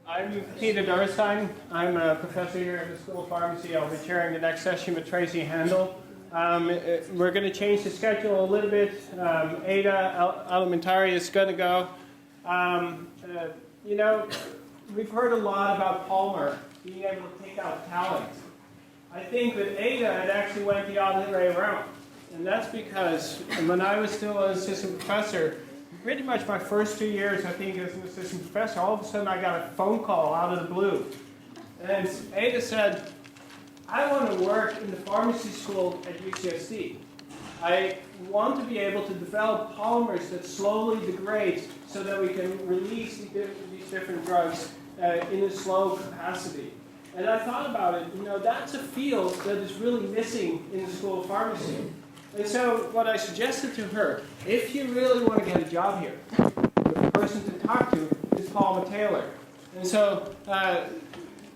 I'm Peter Dorstein. I'm a professor here at the School of Pharmacy. I'll be chairing the next session with Tracy Handel. We're going to change the schedule a little bit. Ada Alimentari is going to go. We've heard a lot about Palmer being able to take out talent. I think that Ada, it actually went the other way around. And that's because when I was still an assistant professor, pretty much my first 2 years, I think, as an assistant professor, all of a sudden I got a phone call out of the blue. And Ada said, I want to work in the pharmacy school at UCSD. I want to be able to develop polymers that slowly degrade so that we can release these different drugs in a slow capacity. And I thought about it, that's a field that is really missing in the School of Pharmacy. And so what I suggested to her, if you really want to get a job here, the person to talk to is Palmer Taylor. And so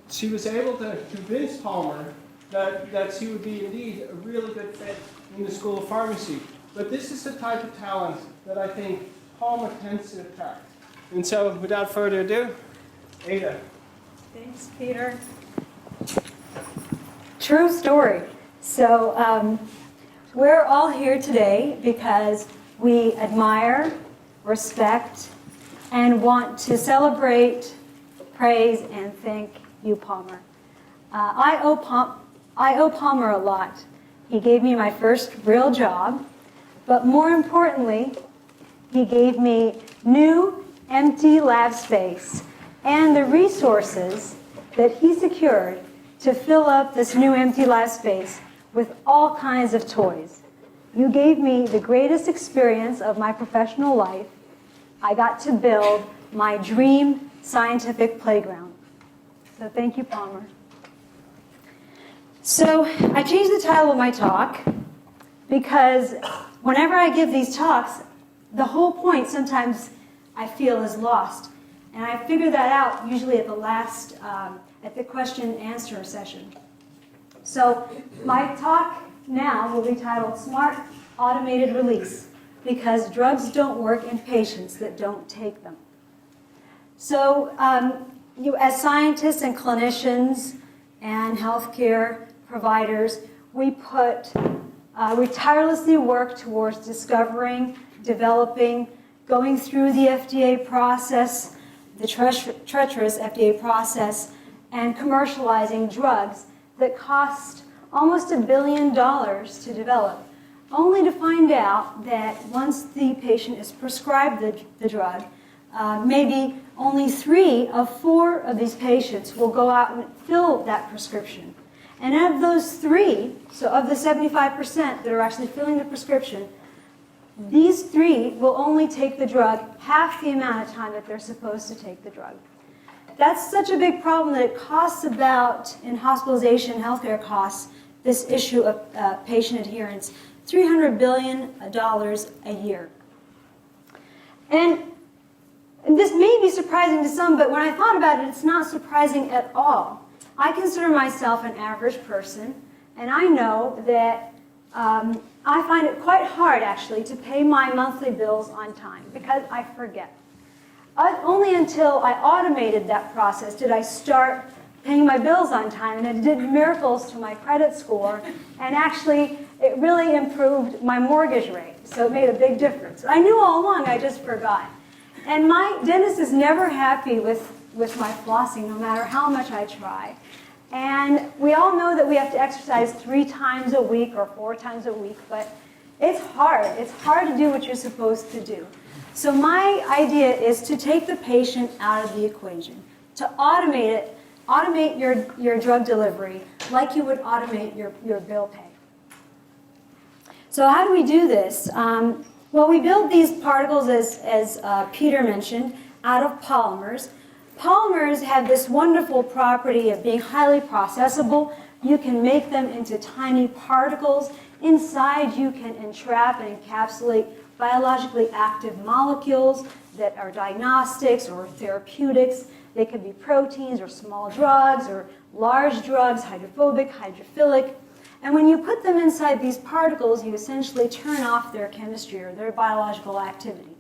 she was able to convince Palmer that she would be indeed a really good fit in the School of Pharmacy. But this is the type of talent that I think Palmer tends to attract. And so without further ado, Ada. Thanks, Peter. True story. So we're all here today because we admire, respect, and want to celebrate, praise, and thank you, Palmer. I owe Palmer a lot. He gave me my first real job, but more importantly, he gave me new, empty lab space and the resources that he secured to fill up this new empty lab space with all kinds of toys. You gave me the greatest experience of my professional life. I got to build my dream scientific playground. So thank you, Palmer. So I changed the title of my talk because whenever I give these talks, the whole point sometimes I feel is lost. And I figure that out usually at the last, at the question and answer session. So my talk now will be titled Smart Automated Release, because drugs don't work in patients that don't take them. So as scientists and clinicians and healthcare providers, we tirelessly work towards discovering, developing, going through the FDA process, the treacherous FDA process, and commercializing drugs that cost almost $1 billion to develop, only to find out that once the patient is prescribed the drug, maybe only 3 of 4 of these patients will go out and fill that prescription. And of those 3, so of the 75% that are actually filling the prescription, these 3 will only take the drug half the amount of time that they're supposed to take the drug. That's such a big problem that it costs about, in hospitalization healthcare costs, this issue of patient adherence, $300 billion a year. And this may be surprising to some, but when I thought about it, it's not surprising at all. I consider myself an average person, and I know that I find it quite hard, actually, to pay my monthly bills on time because I forget. Only until I automated that process did I start paying my bills on time, and it did miracles to my credit score, and actually it really improved my mortgage rate, so it made a big difference. I knew all along, I just forgot. And my dentist is never happy with my flossing, no matter how much I try. And we all know that we have to exercise 3 times a week or 4 times a week, but it's hard. It's hard to do what you're supposed to do. So my idea is to take the patient out of the equation, to automate it, automate your drug delivery like you would automate your bill pay. So how do we do this? Well, we build these particles, as Peter mentioned, out of polymers. Polymers have this wonderful property of being highly processable. You can make them into tiny particles. Inside, you can entrap and encapsulate biologically active molecules that are diagnostics or therapeutics. They could be proteins or small drugs or large drugs, hydrophobic, hydrophilic. And when you put them inside these particles, you essentially turn off their chemistry or their biological activity.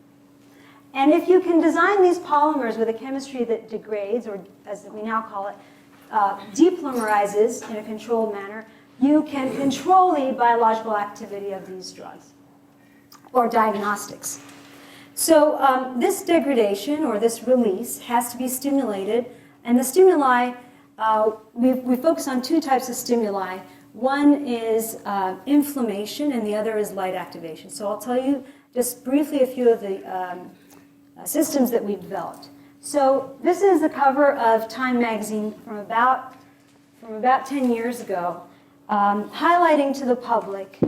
And if you can design these polymers with a chemistry that degrades, or as we now call it, depolymerizes in a controlled manner, you can control the biological activity of these drugs or diagnostics. So this degradation or this release has to be stimulated, and the stimuli, we focus on two types of stimuli. One is inflammation and the other is light activation. So I'll tell you just briefly a few of the systems that we've developed. So this is the cover of Time magazine from about 10 years ago, highlighting to the public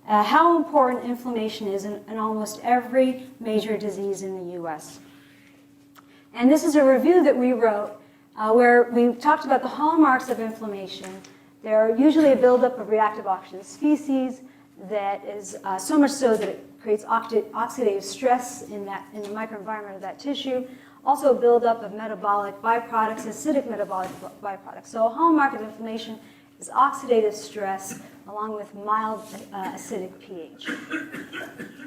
how important inflammation is in almost every major disease in the U.S. And this is a review that we wrote where we talked about the hallmarks of inflammation. They're usually a buildup of reactive oxygen species that is so much so that it creates oxidative stress in the microenvironment of that tissue. Also a buildup of metabolic byproducts, acidic metabolic byproducts. So a hallmark of inflammation is oxidative stress along with mild acidic pH.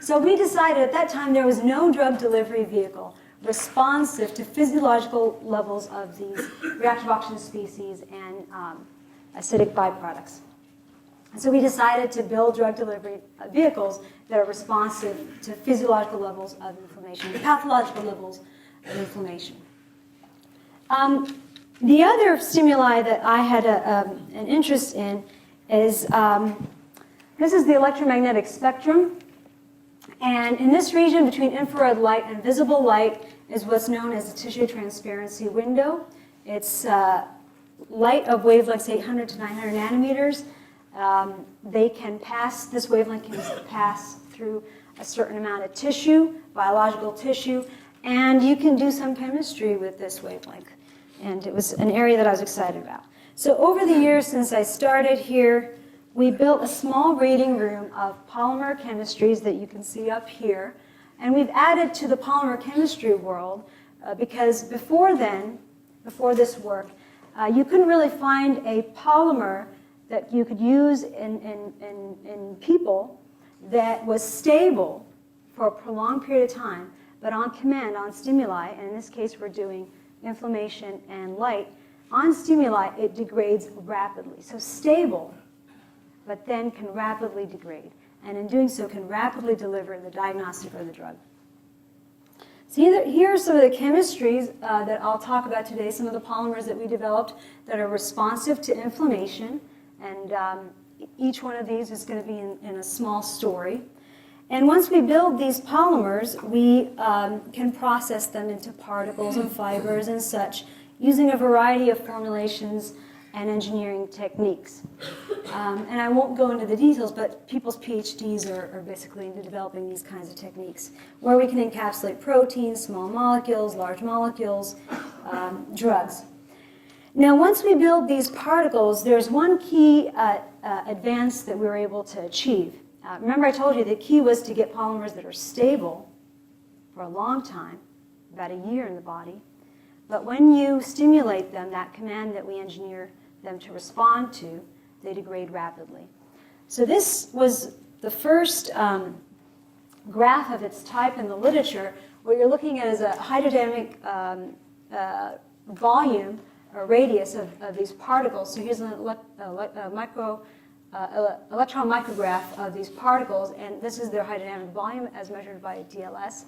So we decided at that time there was no drug delivery vehicle responsive to physiological levels of these reactive oxygen species and acidic byproducts. And so we decided to build drug delivery vehicles that are responsive to physiological levels of inflammation, pathological levels of inflammation. The other stimuli that I had an interest in is, this is the electromagnetic spectrum. And in this region between infrared light and visible light is what's known as the tissue transparency window. It's light of wavelengths 800 to 900 nanometers. This wavelength can pass through a certain amount of tissue, biological tissue, and you can do some chemistry with this wavelength. And it was an area that I was excited about. So over the years since I started here, we built a small reading room of polymer chemistries that you can see up here. And we've added to the polymer chemistry world because before this work, you couldn't really find a polymer that you could use in people that was stable for a prolonged period of time, but on command, on stimuli, and in this case we're doing inflammation and light, on stimuli it degrades rapidly. So stable, but then can rapidly degrade, and in doing so can rapidly deliver the diagnostic or the drug. So here are some of the chemistries that I'll talk about today, some of the polymers that we developed that are responsive to inflammation, and each one of these is going to be in a small story. And once we build these polymers, we can process them into particles and fibers and such using a variety of formulations and engineering techniques. And I won't go into the details, but people's PhDs are basically into developing these kinds of techniques, where we can encapsulate proteins, small molecules, large molecules, drugs. Now, once we build these particles, there's one key advance that we were able to achieve. Remember I told you the key was to get polymers that are stable for a long time, about a year in the body. But when you stimulate them, that command that we engineer them to respond to, they degrade rapidly. So this was the first graph of its type in the literature. What you're looking at is a hydrodynamic volume or radius of these particles. So here's an electron micrograph of these particles, and this is their hydrodynamic volume as measured by DLS.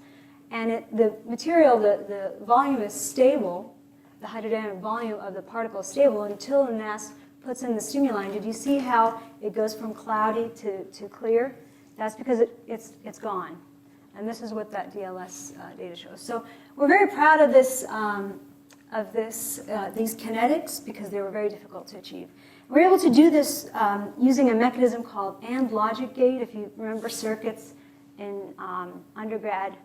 And the material, the volume is stable, the hydrodynamic volume of the particle is stable until the mass puts in the stimuli. And did you see how it goes from cloudy to clear? That's because it's gone. And this is what that DLS data shows. So we're very proud of this, these kinetics because they were very difficult to achieve. We're able to do this using a mechanism called AND logic gate, if you remember circuits in undergrad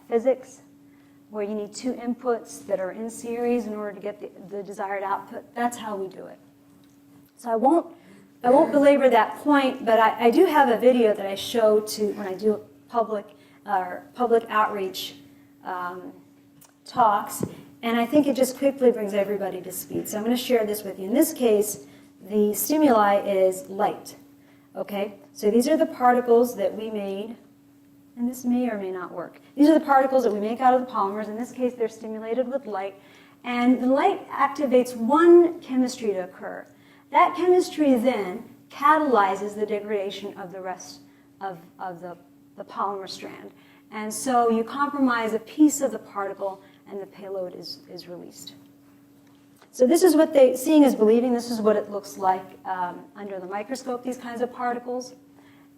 physics, where you need two inputs that are in series in order to get the desired output. That's how we do it. So I won't belabor that point, but I do have a video that I show to when I do public outreach talks, and I think it just quickly brings everybody to speed. So I'm going to share this with you. In this case, the stimuli is light. Okay, so these are the particles that we made and this may or may not work. These are the particles that we make out of the polymers. In this case, they're stimulated with light, and the light activates one chemistry to occur. That chemistry then catalyzes the degradation of the rest of the polymer strand. And so you compromise a piece of the particle, and the payload is released. So this is what seeing is believing. This is what it looks like under the microscope, these kinds of particles.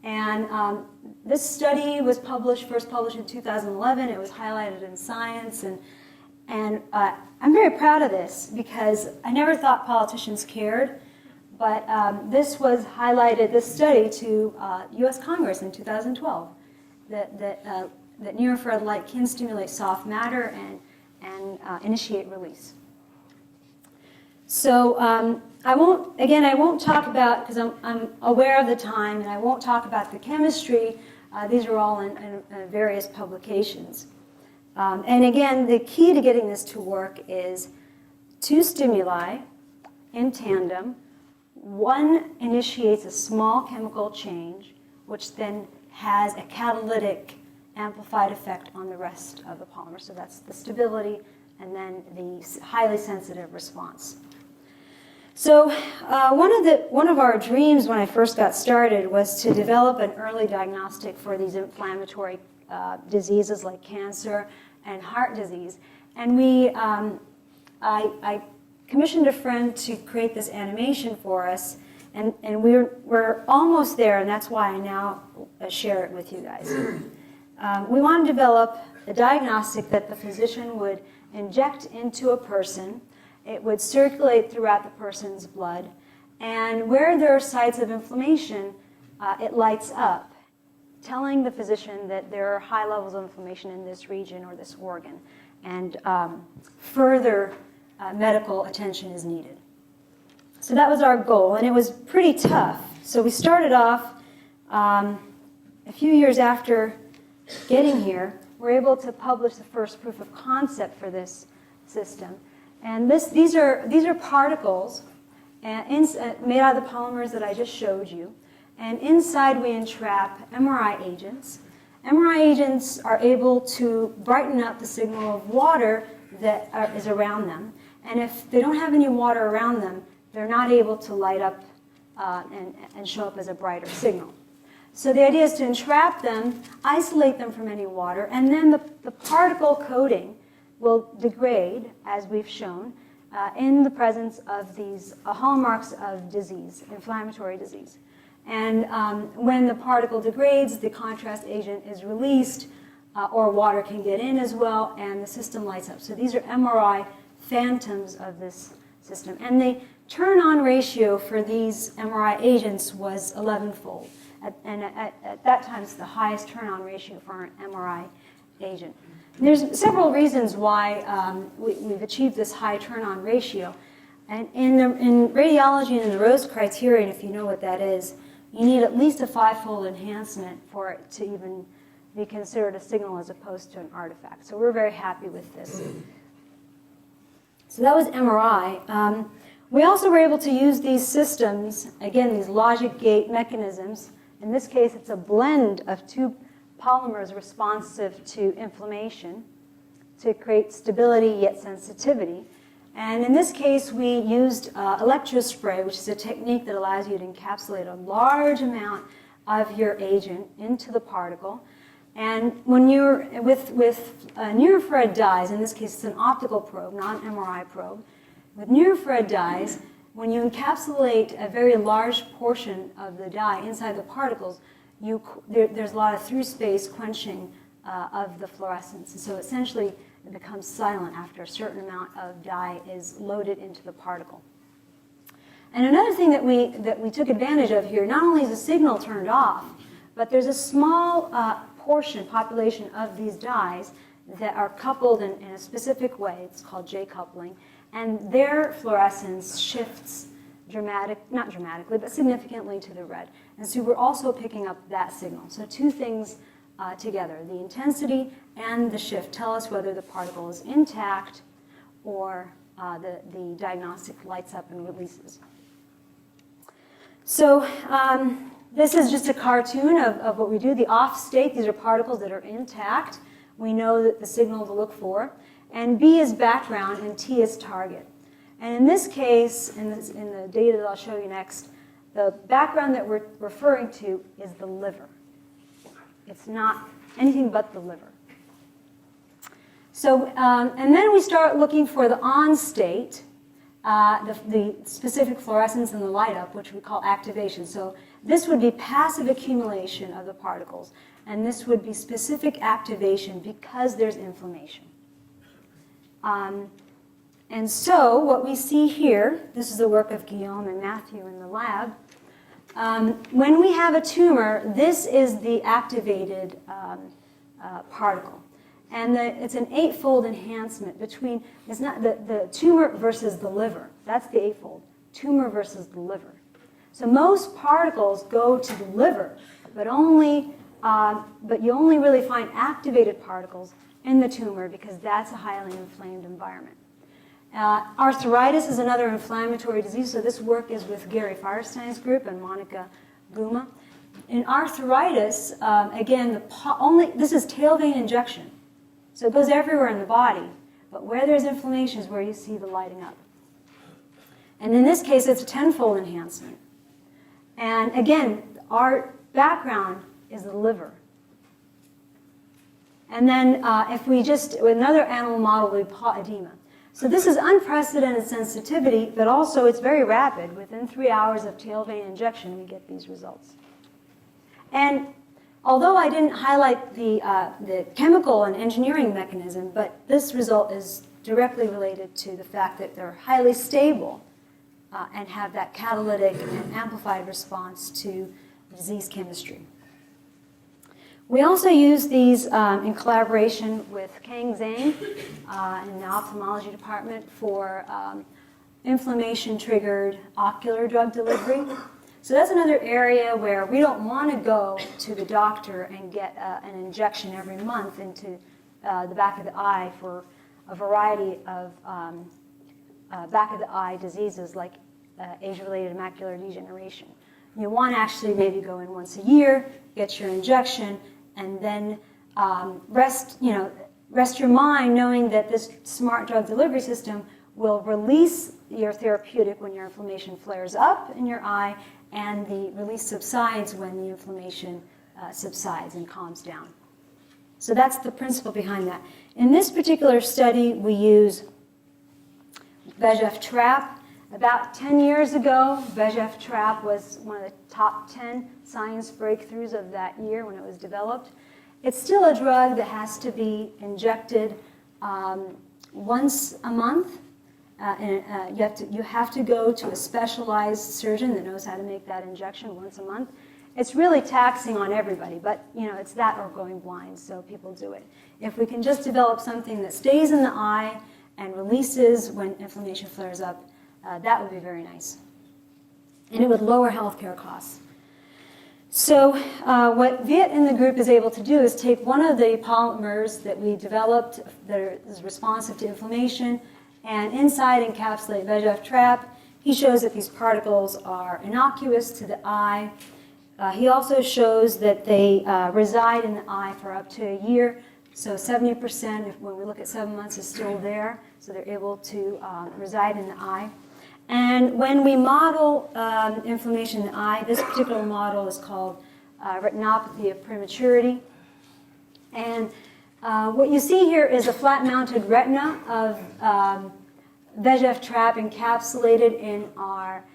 And this study was first published in 2011. It was highlighted in Science. And I'm very proud of this because I never thought politicians cared. But this was highlighted, this study, to U.S. Congress in 2012, that near-infrared light can stimulate soft matter and initiate release. So I won't talk about, because I'm aware of the time, and I won't talk about the chemistry. These are all in various publications. And again, the key to getting this to work is two stimuli in tandem. One initiates a small chemical change, which then has a catalytic amplified effect on the rest of the polymer. So that's the stability and then the highly sensitive response. So one of our dreams when I first got started was to develop an early diagnostic for these inflammatory diseases like cancer and heart disease. And I commissioned a friend to create this animation for us, and we're almost there, and that's why I now share it with you guys. We want to develop a diagnostic that the physician would inject into a person. It would circulate throughout the person's blood, and where there are sites of inflammation, it lights up, telling the physician that there are high levels of inflammation in this region or this organ, and further medical attention is needed. So that was our goal, and it was pretty tough. So we started off a few years after getting here. We're able to publish the first proof of concept for this system, and these are particles made out of the polymers that I just showed you. And inside we entrap MRI agents. MRI agents are able to brighten up the signal of water that is around them. And if they don't have any water around them, they're not able to light up and show up as a brighter signal. So the idea is to entrap them, isolate them from any water, and then the particle coating will degrade, as we've shown, in the presence of these hallmarks of disease, inflammatory disease. And when the particle degrades, the contrast agent is released, or water can get in as well, and the system lights up. So these are MRI phantoms of this system. And the turn-on ratio for these MRI agents was 11-fold. And at that time, it's the highest turn-on ratio for an MRI agent. And there's several reasons why we've achieved this high turn-on ratio. And in radiology and in the Rose criterion, if you know what that is, you need at least a 5-fold enhancement for it to even be considered a signal as opposed to an artifact. So we're very happy with this. So that was MRI. We also were able to use these systems, again, these logic gate mechanisms. In this case, it's a blend of two polymers responsive to inflammation to create stability yet sensitivity. And in this case, we used electrospray, which is a technique that allows you to encapsulate a large amount of your agent into the particle. And when you're with near-infrared dyes, in this case it's an optical probe, not an MRI probe, with near-infrared dyes, when you encapsulate a very large portion of the dye inside the particles, there's a lot of through-space quenching of the fluorescence. And so essentially it becomes silent after a certain amount of dye is loaded into the particle. And another thing that we took advantage of here, not only is the signal turned off, but there's a small population of these dyes that are coupled in a specific way. It's called J-coupling. And their fluorescence shifts not dramatically, but significantly to the red. And so we're also picking up that signal. So two things together, the intensity and the shift, tell us whether the particle is intact or the diagnostic lights up and releases. So This is just a cartoon of what we do. The off state, these are particles that are intact. We know that the signal to look for. And B is background, and T is target. And in this case, in the data that I'll show you next, the background that we're referring to is the liver. It's not anything but the liver. So, and then we start looking for the on state, the specific fluorescence and the light up, which we call activation. So this would be passive accumulation of the particles, and this would be specific activation because there's inflammation. And so what we see here, this is the work of Guillaume and Matthew in the lab. When we have a tumor, this is the activated particle. And it's an eightfold enhancement between, it's not the tumor versus the liver. That's the eightfold. Tumor versus the liver. So most particles go to the liver, but you only really find activated particles in the tumor because that's a highly inflamed environment. Arthritis is another inflammatory disease, so this work is with Gary Firestein's group and Monica Guma. In arthritis, again, this is tail vein injection. So it goes everywhere in the body, but where there's inflammation is where you see the lighting up. And in this case, it's a tenfold enhancement. And again, our background is the liver. And then another animal model would be paw edema. So this is unprecedented sensitivity, but also it's very rapid. Within 3 hours of tail vein injection, we get these results. And although I didn't highlight the chemical and engineering mechanism, but this result is directly related to the fact that they're highly stable and have that catalytic and amplified response to disease chemistry. We also use these in collaboration with Kang Zhang in the ophthalmology department for inflammation-triggered ocular drug delivery. So that's another area where we don't want to go to the doctor and get an injection every month into the back of the eye for a variety of back of the eye diseases like age-related macular degeneration. You want to actually maybe go in once a year, get your injection, and then rest your mind knowing that this smart drug delivery system will release your therapeutic when your inflammation flares up in your eye, and the release subsides when the inflammation subsides and calms down. So that's the principle behind that. In this particular study, we use VEGF trap. About 10 years ago, VEGF trap was one of the top 10 science breakthroughs of that year when it was developed. It's still a drug that has to be injected once a month. You have to go to a specialized surgeon that knows how to make that injection once a month. It's really taxing on everybody, but it's that or going blind, so people do it. If we can just develop something that stays in the eye and releases when inflammation flares up, that would be very nice. And it would lower healthcare costs. So what Viet in the group is able to do is take one of the polymers that we developed that is responsive to inflammation and inside encapsulate VEGF trap. He shows that these particles are innocuous to the eye. He also shows that they reside in the eye for up to a year. So 70%, when we look at 7 months, is still there. So they're able to reside in the eye. And when we model inflammation in the eye, this particular model is called retinopathy of prematurity. And what you see here is a flat-mounted retina of VEGF trap encapsulated in our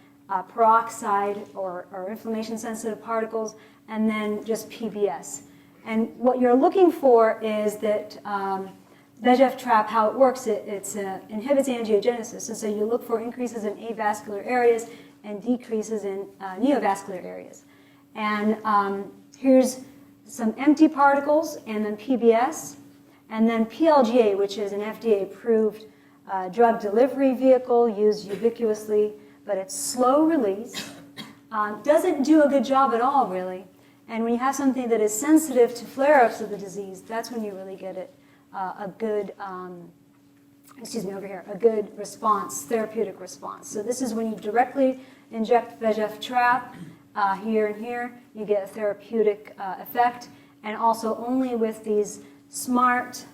peroxide or inflammation-sensitive particles, and then just PBS. And what you're looking for is that VEGF trap, how it works, it inhibits angiogenesis. And so you look for increases in avascular areas and decreases in neovascular areas. And here's some empty particles, and then PBS, and then PLGA, which is an FDA-approved drug delivery vehicle used ubiquitously, but it's slow release. Doesn't do a good job at all, really. And when you have something that is sensitive to flare-ups of the disease, that's when you really get it. A good response, therapeutic response. So this is when you directly inject VEGF trap. here and here, you get a therapeutic effect, and also only with these smart,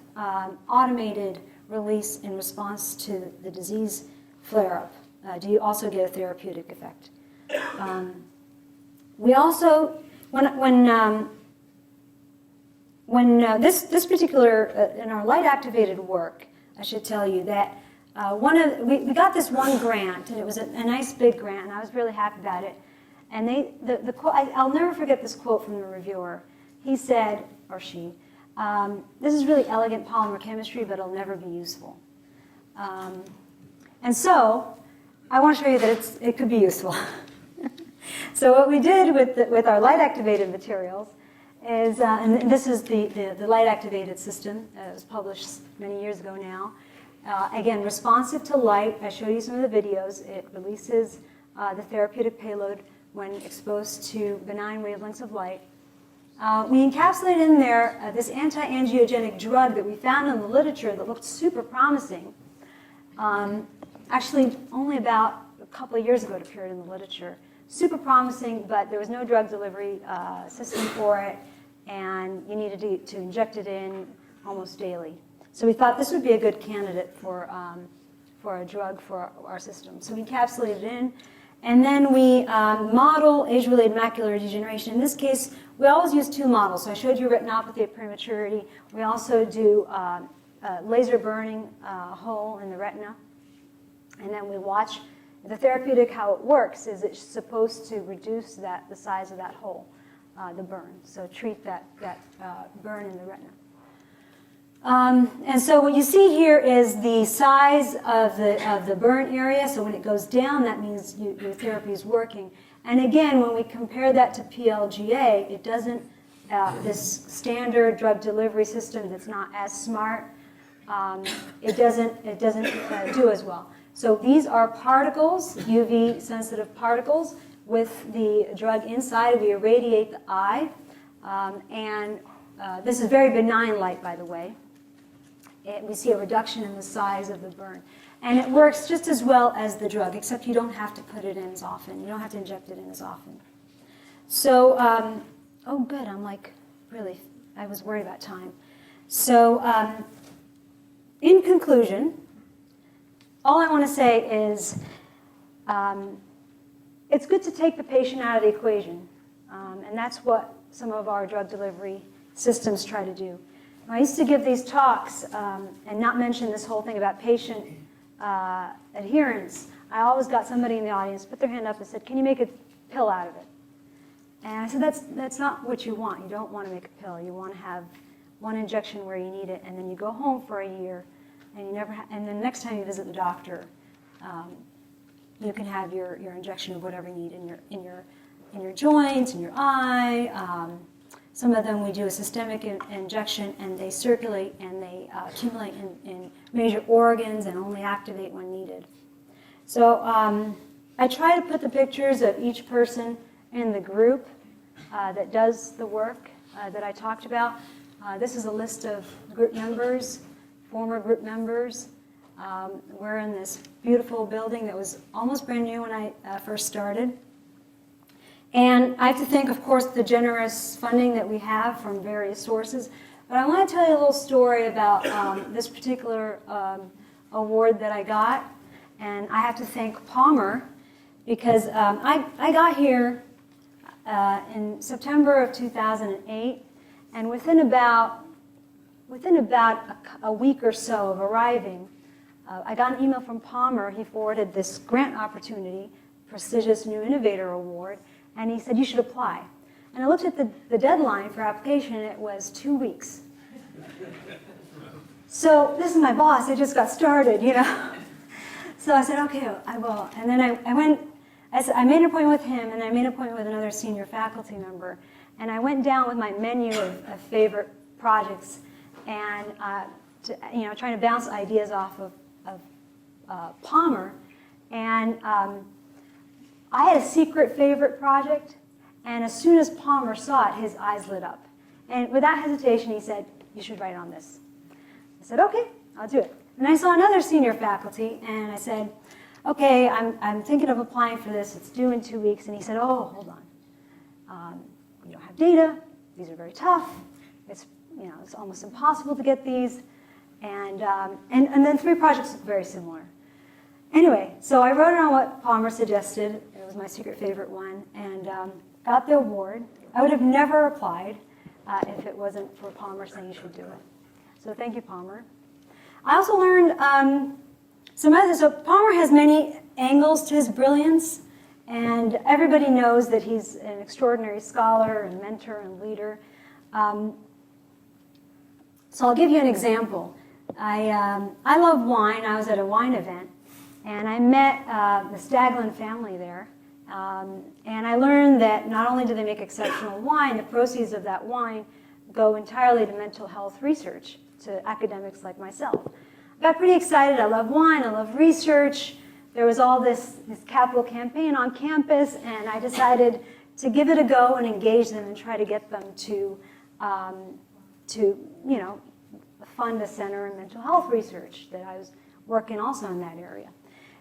automated release in response to the disease flare-up do you also get a therapeutic effect. We also, when this particular, in our light-activated work, I should tell you that we got this one grant, and it was a nice big grant, and I was really happy about it. And I'll never forget this quote from the reviewer. He said, or she, this is really elegant polymer chemistry, but it'll never be useful. And so, I want to show you that it could be useful. So what we did with our light-activated materials is, and this is the light-activated system. It was published many years ago now. Again, responsive to light. I showed you some of the videos. It releases the therapeutic payload when exposed to benign wavelengths of light. We encapsulated in there this anti-angiogenic drug that we found in the literature that looked super promising. Actually, only about a couple of years ago it appeared in the literature. Super promising, but there was no drug delivery system for it, and you needed to inject it in almost daily. So we thought this would be a good candidate for a drug for our system. So we encapsulated it in, and then we model age-related macular degeneration. In this case, we always use two models. So I showed you retinopathy at prematurity. We also do laser burning hole in the retina, and then we watch the therapeutic. How it works is it's supposed to reduce the size of that hole, the burn. So treat that burn in the retina. And so what you see here is the size of the burn area. So when it goes down, that means your therapy is working. And again, when we compare that to PLGA, it doesn't, this standard drug delivery system that's not as smart, it doesn't do as well. So these are particles, UV sensitive particles with the drug inside. We irradiate the eye, and this is very benign light, by the way. We see a reduction in the size of the burn. And it works just as well as the drug, except you don't have to put it in as often. You don't have to inject it in as often. So, oh good, I'm like, really, I was worried about time. So, in conclusion, all I want to say is it's good to take the patient out of the equation. And that's what some of our drug delivery systems try to do. I used to give these talks and not mention this whole thing about patient adherence. I always got somebody in the audience put their hand up and said, "Can you make a pill out of it?" And I said, that's not what you want. You don't want to make a pill. You want to have one injection where you need it, and then you go home for a year, and you never. And then next time you visit the doctor, you can have your injection of whatever you need in your joints, in your eye. Some of them we do a systemic injection, and they circulate and they accumulate in major organs and only activate when needed. So I try to put the pictures of each person in the group that does the work that I talked about. This is a list of group members, former group members. We're in this beautiful building that was almost brand new when I first started. And I have to thank, of course, the generous funding that we have from various sources. But I want to tell you a little story about this particular award that I got. And I have to thank Palmer because I got here in September of 2008. And within about a week or so of arriving, I got an email from Palmer. He forwarded this grant opportunity, prestigious New Innovator Award. And he said, you should apply. And I looked at the deadline for application, and it was 2 weeks. So this is my boss. I just got started, you know. So I said, okay, I will. And then I made an appointment with him, and I made an appointment with another senior faculty member. And I went down with my menu of favorite projects, and trying to bounce ideas off of Palmer. And I had a secret favorite project, and as soon as Palmer saw it, his eyes lit up. And without hesitation, he said, you should write on this. I said, okay, I'll do it. And I saw another senior faculty, and I said, okay, I'm thinking of applying for this. It's due in 2 weeks. And he said, oh, hold on. We don't have data. These are very tough. It's, it's almost impossible to get these. And then 3 projects look very similar. Anyway, so I wrote it on what Palmer suggested. It was my secret favorite one, and got the award. I would have never applied if it wasn't for Palmer saying you should do it. So thank you, Palmer. I also learned so Palmer has many angles to his brilliance, and everybody knows that he's an extraordinary scholar and mentor and leader. So I'll give you an example. I love wine. I was at a wine event, and I met the Staglin family there. And I learned that not only do they make exceptional wine, the proceeds of that wine go entirely to mental health research, to academics like myself. I got pretty excited. I love wine. I love research. There was all this capital campaign on campus, and I decided to give it a go and engage them and try to get them to fund a center in mental health research that I was working also in that area.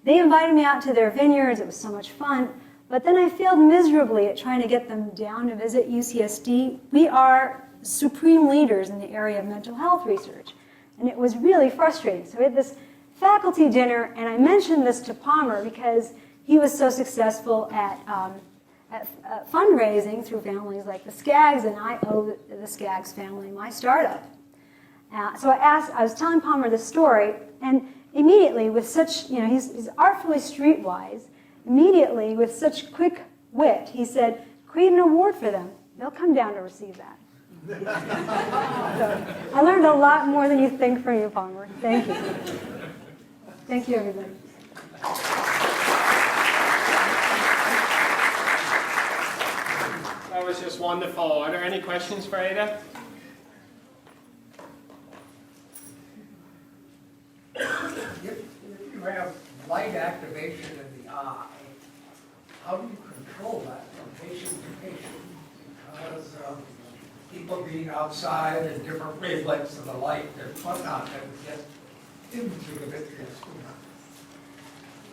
They invited me out to their vineyards. It was so much fun. But then I failed miserably at trying to get them down to visit UCSD. We are supreme leaders in the area of mental health research. And it was really frustrating. So we had this faculty dinner, and I mentioned this to Palmer because he was so successful at fundraising through families like the Skaggs, and I owe the Skaggs family my startup. So I was telling Palmer this story, and immediately with such, he's artfully streetwise, immediately with such quick wit, he said, create an award for them. They'll come down to receive that. So I learned a lot more than you think from you, Palmer. Thank you. Thank you, everybody. That was just wonderful. Are there any questions for Ada? If you have light activation in the eye, how do you control that from patient to patient? Because people being outside and different wavelengths of the light and whatnot, that would get into the vitreous.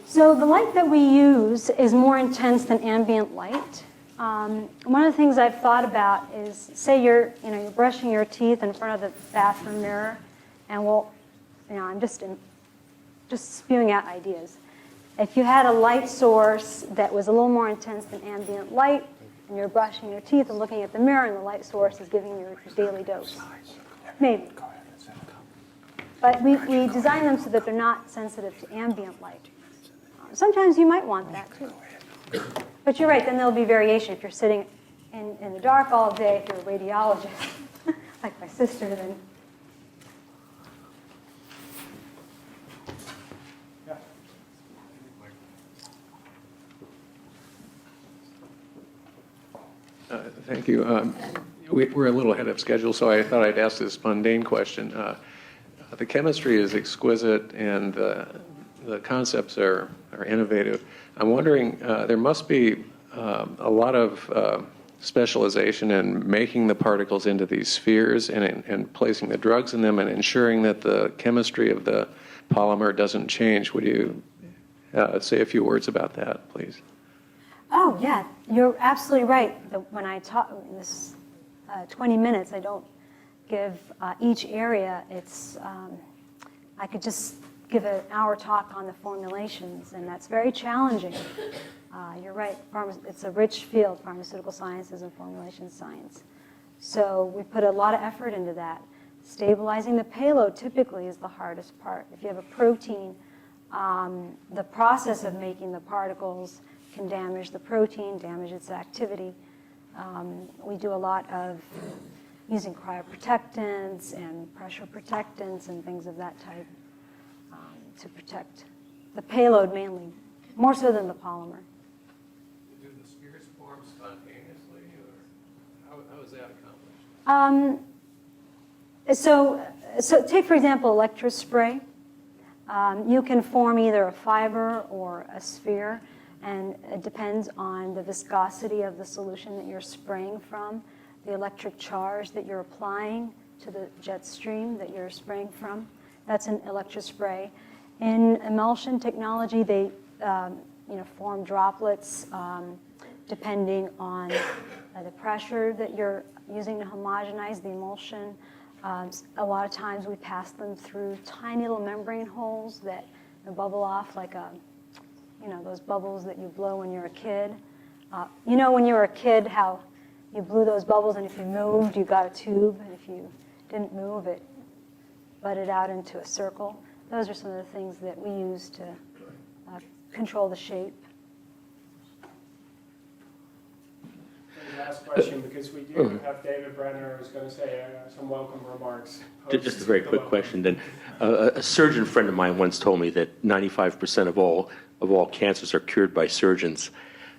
So the light that we use is more intense than ambient light. One of the things I've thought about is, say you're brushing your teeth in front of the bathroom mirror, and I'm just spewing out ideas. If you had a light source that was a little more intense than ambient light, and you're brushing your teeth and looking at the mirror, and the light source is giving you your daily dose. Maybe. But we design them so that they're not sensitive to ambient light. Sometimes you might want that, too. But you're right, then there'll be variation. If you're sitting in the dark all day, if you're a radiologist, like my sister, then... Thank you. We're a little ahead of schedule, so I thought I'd ask this mundane question. The chemistry is exquisite, and the concepts are innovative. I'm wondering, there must be a lot of specialization in making the particles into these spheres and placing the drugs in them and ensuring that the chemistry of the polymer doesn't change. Would you say a few words about that, please? Oh, yeah, you're absolutely right. When I talk in this 20 minutes, I don't give each area. I could just give an hour talk on the formulations, and that's very challenging. You're right. It's a rich field, pharmaceutical sciences and formulation science. So we put a lot of effort into that. Stabilizing the payload typically is the hardest part. If you have a protein, the process of making the particles can damage the protein, damage its activity. We do a lot of using cryoprotectants and pressure protectants and things of that type to protect the payload mainly, more so than the polymer. Do the spheres form spontaneously, or how is that accomplished? So take, for example, electrospray. You can form either a fiber or a sphere, and it depends on the viscosity of the solution that you're spraying from, the electric charge that you're applying to the jet stream that you're spraying from. That's an electrospray. In emulsion technology, they form droplets depending on the pressure that you're using to homogenize the emulsion. A lot of times we pass them through tiny little membrane holes that bubble off like those bubbles that you blow when you're a kid. When you were a kid, how you blew those bubbles, and if you moved, you got a tube, and if you didn't move, it butted out into a circle. Those are some of the things that we use to control the shape. Last question, because we do have David Brenner who's going to say some welcome remarks. Just a very quick question then. A surgeon friend of mine once told me that 95% of all cancers are cured by surgeons.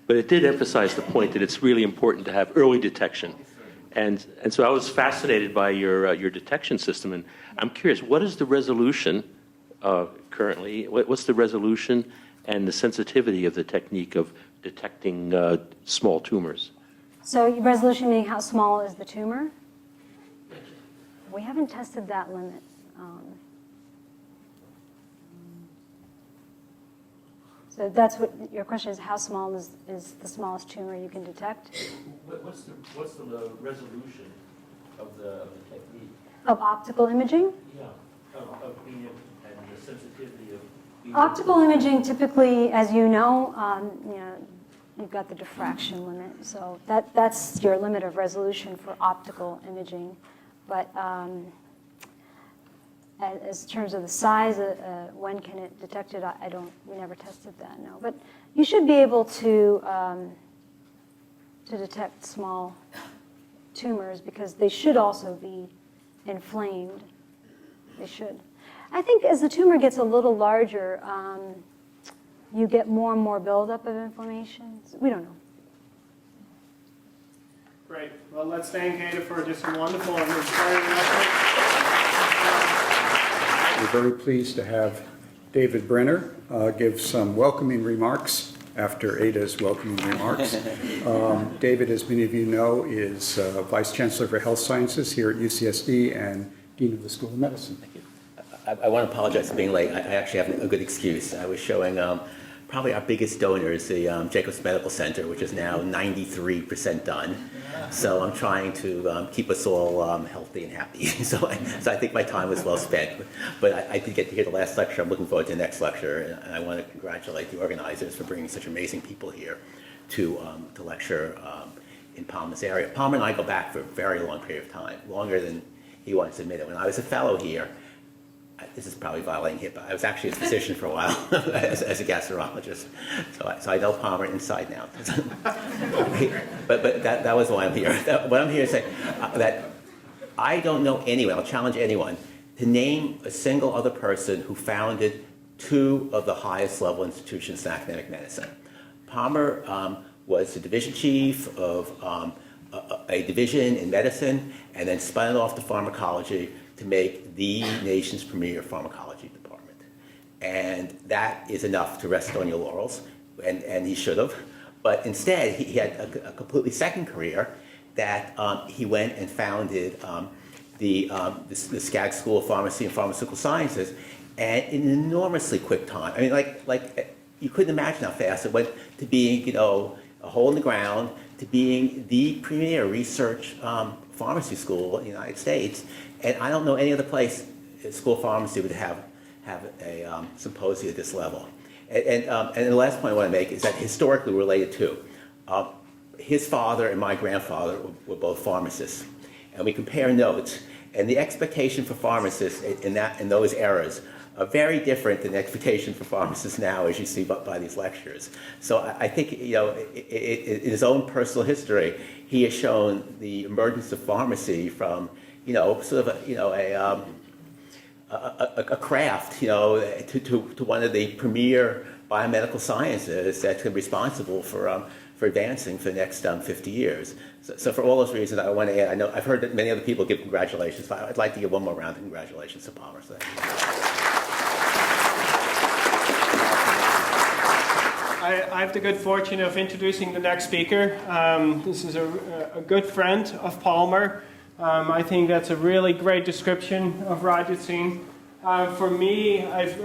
But it did emphasize the point that it's really important to have early detection. And so I was fascinated by your detection system. And I'm curious, what is the resolution currently? What's the resolution and the sensitivity of the technique of detecting small tumors? So resolution meaning how small is the tumor? We haven't tested that limit. So that's what your question is, how small is the smallest tumor you can detect? What's the resolution of the technique? Of optical imaging? Yeah, of being and the sensitivity of being Optical imaging typically, as you know, you've got the diffraction limit. So that's your limit of resolution for optical imaging. But as in terms of the size, when can it detect it, we never tested that, no. But you should be able to detect small tumors because they should also be inflamed. They should. I think as the tumor gets a little larger, you get more and more buildup of inflammation. We don't know. Great. Well, let's thank Ada for just a wonderful and inspiring update. We're very pleased to have David Brenner give some welcoming remarks after Ada's welcoming remarks. David, as many of you know, is Vice Chancellor for Health Sciences here at UCSD and Dean of the School of Medicine. Thank you. I want to apologize for being late. I actually have a good excuse. I was showing probably our biggest donor is the Jacobs Medical Center, which is now 93% done. So I'm trying to keep us all healthy and happy. So I think my time was well spent. But I did get to hear the last lecture. I'm looking forward to the next lecture. And I want to congratulate the organizers for bringing such amazing people here to lecture in Palmer's area. Palmer and I go back for a very long period of time, longer than he wants to admit it. When I was a fellow here, this is probably violating HIPAA. I was actually a physician for a while as a gastroenterologist, so I know Palmer inside and out. but that was why I'm here. What I'm here to say that I don't know anyone. I'll challenge anyone to name a single other person who founded two of the highest level institutions in academic medicine. Palmer was the division chief of a division in medicine, and then spun it off to pharmacology to make the nation's premier pharmacology department. And that is enough to rest on your laurels, and he should have. But instead, he had a completely second career that he went and founded the Skaggs School of Pharmacy and Pharmaceutical Sciences, and in an enormously quick time. I mean, like you couldn't imagine how fast it went to being, a hole in the ground, to being the premier research pharmacy school in the United States. And I don't know any other place, School of Pharmacy, would have a symposium at this level. And the last point I want to make is that historically related to, his father and my grandfather were both pharmacists. And we compare notes, and the expectation for pharmacists in those eras are very different than the expectation for pharmacists now, as you see by these lectures. So I think, in his own personal history, he has shown the emergence of pharmacy from, sort of a craft, to one of the premier biomedical sciences that's responsible for advancing for the next 50 years. So for all those reasons, I want to add, I know I've heard that many other people give congratulations, but I'd like to give one more round of congratulations to Palmer. So I have the good fortune of introducing the next speaker. This is a good friend of Palmer. I think that's a really great description of Rajat Singh. For me, I've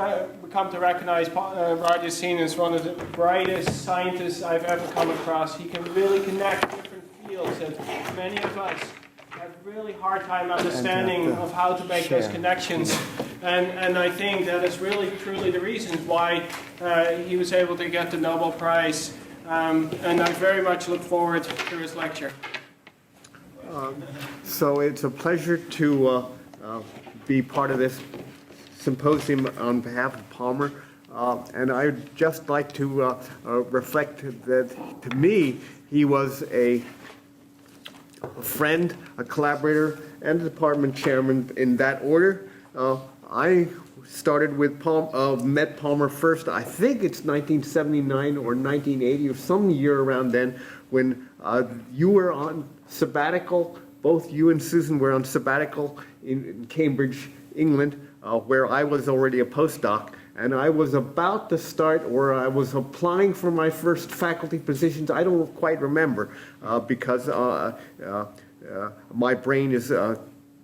come to recognize Rajat Singh as one of the brightest scientists I've ever come across. He can really connect different fields fields that many of us have really hard time understanding of how to make those connections. And I think that is really truly the reason why he was able to get the Nobel Prize. And I very much look forward to his lecture. So it's a pleasure to be part of this symposium on behalf of Palmer. And I'd just like to reflect that, to me, he was a friend, a collaborator, and a department chairman in that order. I started with met Palmer first, I think it's 1979 or 1980 or some year around then, when you were on sabbatical. Both you and Susan were on sabbatical in Cambridge, England, where I was already a postdoc. And I was about to start, or I was applying for my first faculty positions. I don't quite remember because my brain is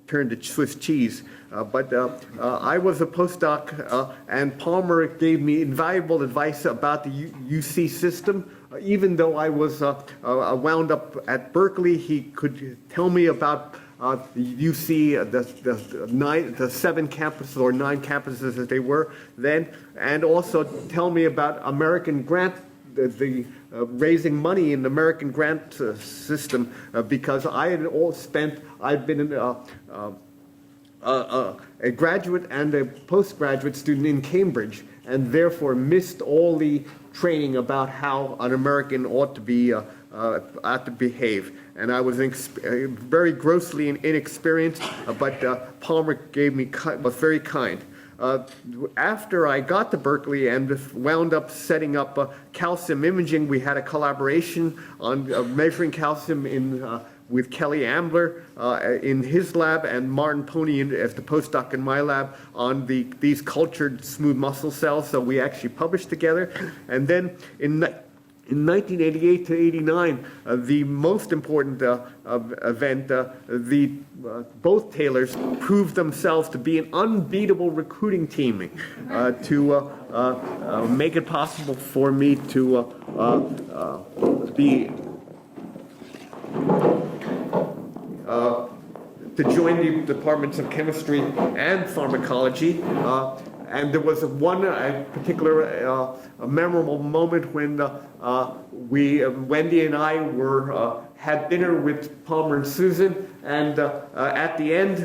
turned to Swiss cheese. But I was a postdoc, and Palmer gave me invaluable advice about the UC system. Even though I was wound up at Berkeley, he could tell me about the UC, the 7 campuses or 9 campuses as they were then, and also tell me about American grant, the raising money in the American grant system, because I'd been a graduate and a postgraduate student in Cambridge, and therefore missed all the training about how an American ought to behave. And I was very grossly inexperienced, but Palmer was very kind. After I got to Berkeley and wound up setting up calcium imaging, we had a collaboration on measuring calcium with Kelly Ambler in his lab and Martin Pony as the postdoc in my lab on these cultured smooth muscle cells. So we actually published together. And then in 1988 to 89, the most important event, both Taylors proved themselves to be an unbeatable recruiting team to make it possible for me to join the departments of chemistry and pharmacology. And there was one particular memorable moment when Wendy and I had dinner with Palmer and Susan, and at the end,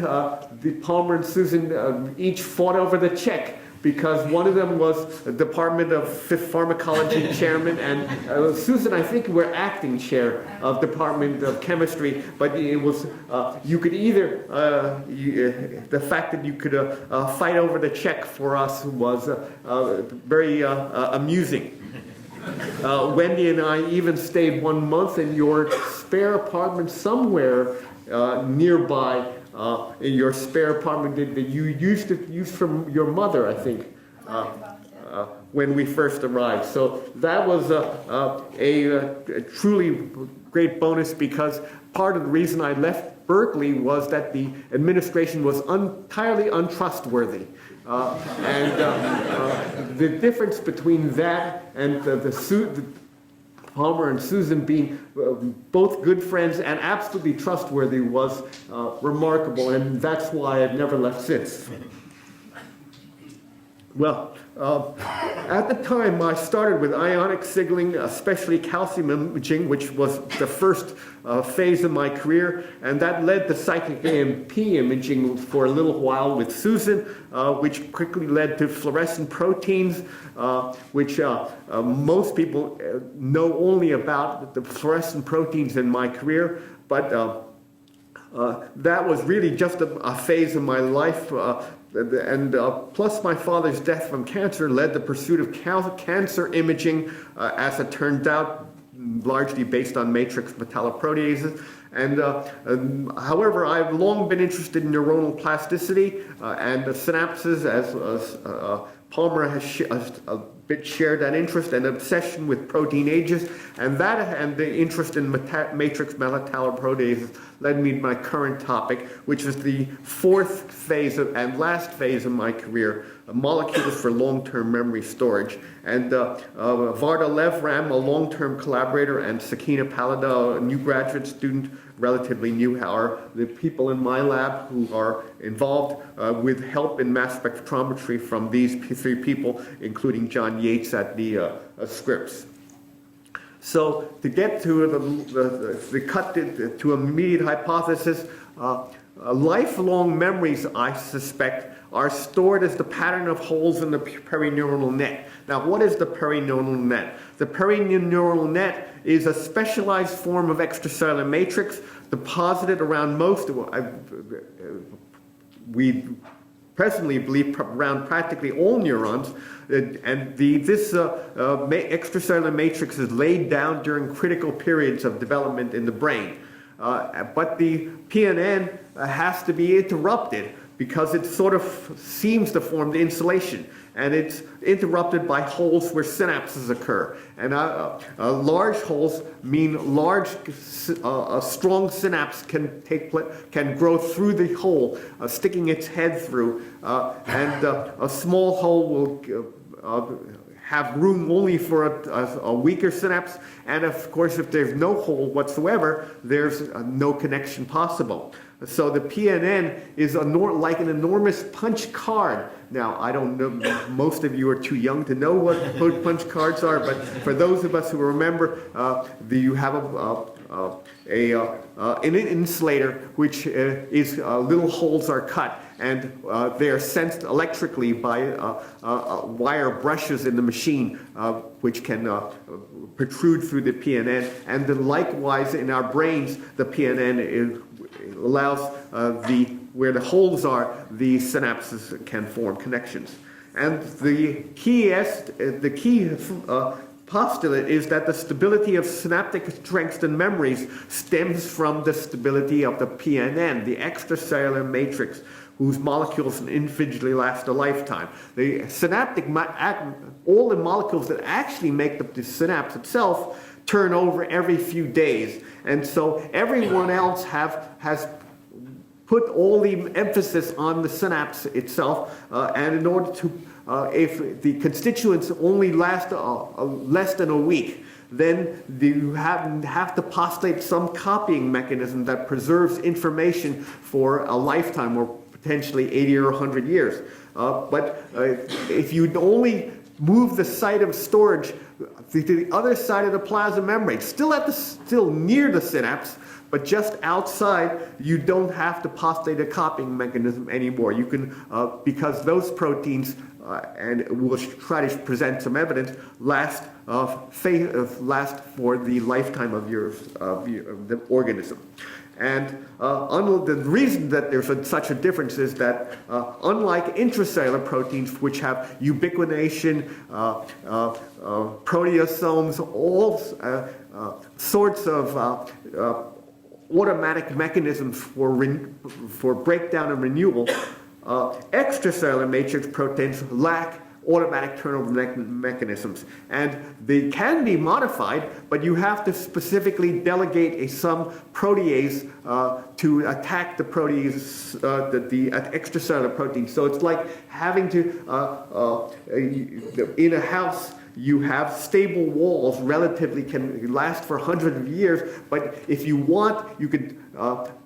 Palmer and Susan each fought over the check, because one of them was the Department of Pharmacology chairman, and Susan, I think, were acting chair of Department of Chemistry, but it was, you could either, the fact that you could fight over the check for us was very amusing. Wendy and I even stayed 1 month in your spare apartment somewhere nearby. In your spare apartment that you used to use from your mother, I think, when we first arrived. So that was a truly great bonus, because part of the reason I left Berkeley was that the administration was entirely untrustworthy. The difference between that and Palmer and Susan being both good friends and absolutely trustworthy was remarkable, and that's why I've never left since. Well, at the time I started with ionic signaling, especially calcium imaging, which was the first phase of my career, and that led to cyclic AMP imaging for a little while with Susan, which quickly led to fluorescent proteins, which most people know only about the fluorescent proteins in my career, but that was really just a phase of my life. Plus my father's death from cancer led the pursuit of cancer imaging, as it turned out, largely based on matrix metalloproteases. However, I've long been interested in neuronal plasticity and synapses, as Palmer has shared that interest and obsession with protein ages, and the interest in matrix metalloproteases led me to my current topic, which is the fourth phase and last phase of my career, molecules for long-term memory storage. And Varda Levram, a long-term collaborator, and Sakina Palada, a new graduate student, relatively new, are the people in my lab who are involved with help in mass spectrometry from these three people, including John Yates at the Scripps. So to get to the cut to immediate hypothesis, lifelong memories, I suspect, are stored as the pattern of holes in the perineural net. Now, what is the perineural net? The perineural net is a specialized form of extracellular matrix deposited around we presently believe around practically all neurons, and this extracellular matrix is laid down during critical periods of development in the brain. But the PNN has to be interrupted because it sort of seems to form the insulation, and it's interrupted by holes where synapses occur. And large holes mean large, a strong synapse can grow through the hole, sticking its head through, and a small hole will have room only for a weaker synapse, and of course, if there's no hole whatsoever, there's no connection possible. So the PNN is like an enormous punch card. Now, I don't know, most of you are too young to know what punch cards are, but for those of us who remember, you have an insulator which is little holes are cut, and they are sensed electrically by wire brushes in the machine, which can protrude through the PNN. And then likewise in our brains, the PNN allows where the holes are, the synapses can form connections. And the key postulate is that the stability of synaptic strengths and memories stems from the stability of the PNN, the extracellular matrix, whose molecules individually last a lifetime. The all the molecules that actually make the synapse itself turn over every few days. And so everyone else has put all the emphasis on the synapse itself, and in order to, if the constituents only last less than a week, then you have to postulate some copying mechanism that preserves information for a lifetime, or potentially 80 or 100 years. But if you only move the site of storage to the other side of the plasma membrane, still near the synapse, but just outside, you don't have to postulate a copying mechanism anymore. You can, because those proteins, and we'll try to present some evidence, last for the lifetime of the organism. And the reason that there's such a difference is that unlike intracellular proteins, which have ubiquitination, proteasomes, all sorts of automatic mechanisms for breakdown and renewal, extracellular matrix proteins lack automatic turnover mechanisms. And they can be modified, but you have to specifically delegate some protease to attack the protease, the extracellular protein. So it's like having to, in a house, you have stable walls, relatively can last for hundreds of years, but if you want, you could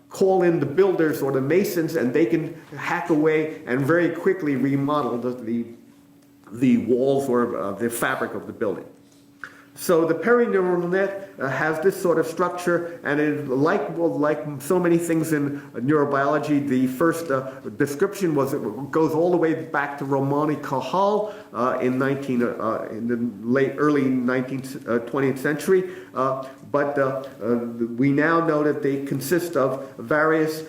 call in the builders or the masons, and they can hack away and very quickly remodel the walls or the fabric of the building. So the perineural net has this sort of structure, and it, like so many things in neurobiology, the first description goes all the way back to Romani Cajal in the early 20th century. But we now know that they consist of various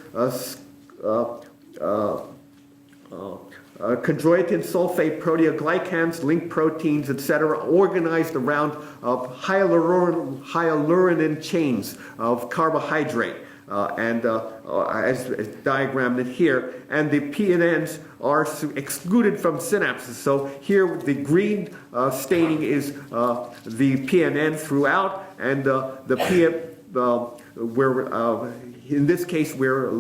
chondroitin sulfate proteoglycans, linked proteins, etc., organized around hyaluronan chains of carbohydrate, as diagrammed here. And the PNNs are excluded from synapses. So here the green staining is the PNN throughout, and in this case, we're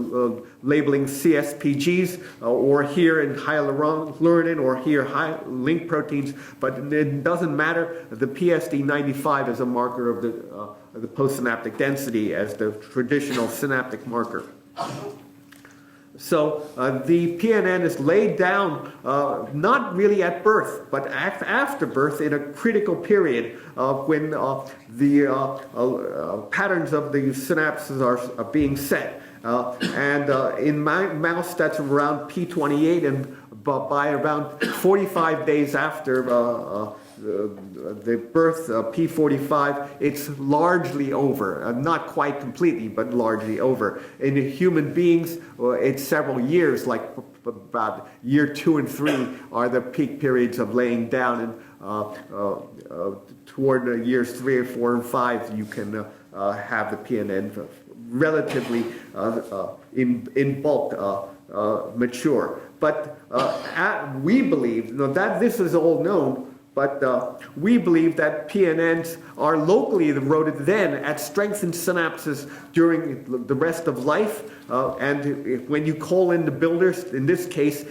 labeling CSPGs, or here in hyaluronan, or here link proteins, but it doesn't matter. The PSD95 is a marker of the postsynaptic density as the traditional synaptic marker. So the PNN is laid down not really at birth, but after birth in a critical period when the patterns of the synapses are being set. And in mouse, that's around P28, and by around 45 days after the birth, P45, it's largely over. Not quite completely, but largely over. In human beings, it's several years, like about year 2 and 3 are the peak periods of laying down, and toward years 3 or 4 and 5, you can have the PNN relatively in bulk mature. But we believe that this is all known. But we believe that PNNs are locally eroded then at strengthened synapses during the rest of life. And when you call in the builders, in this case,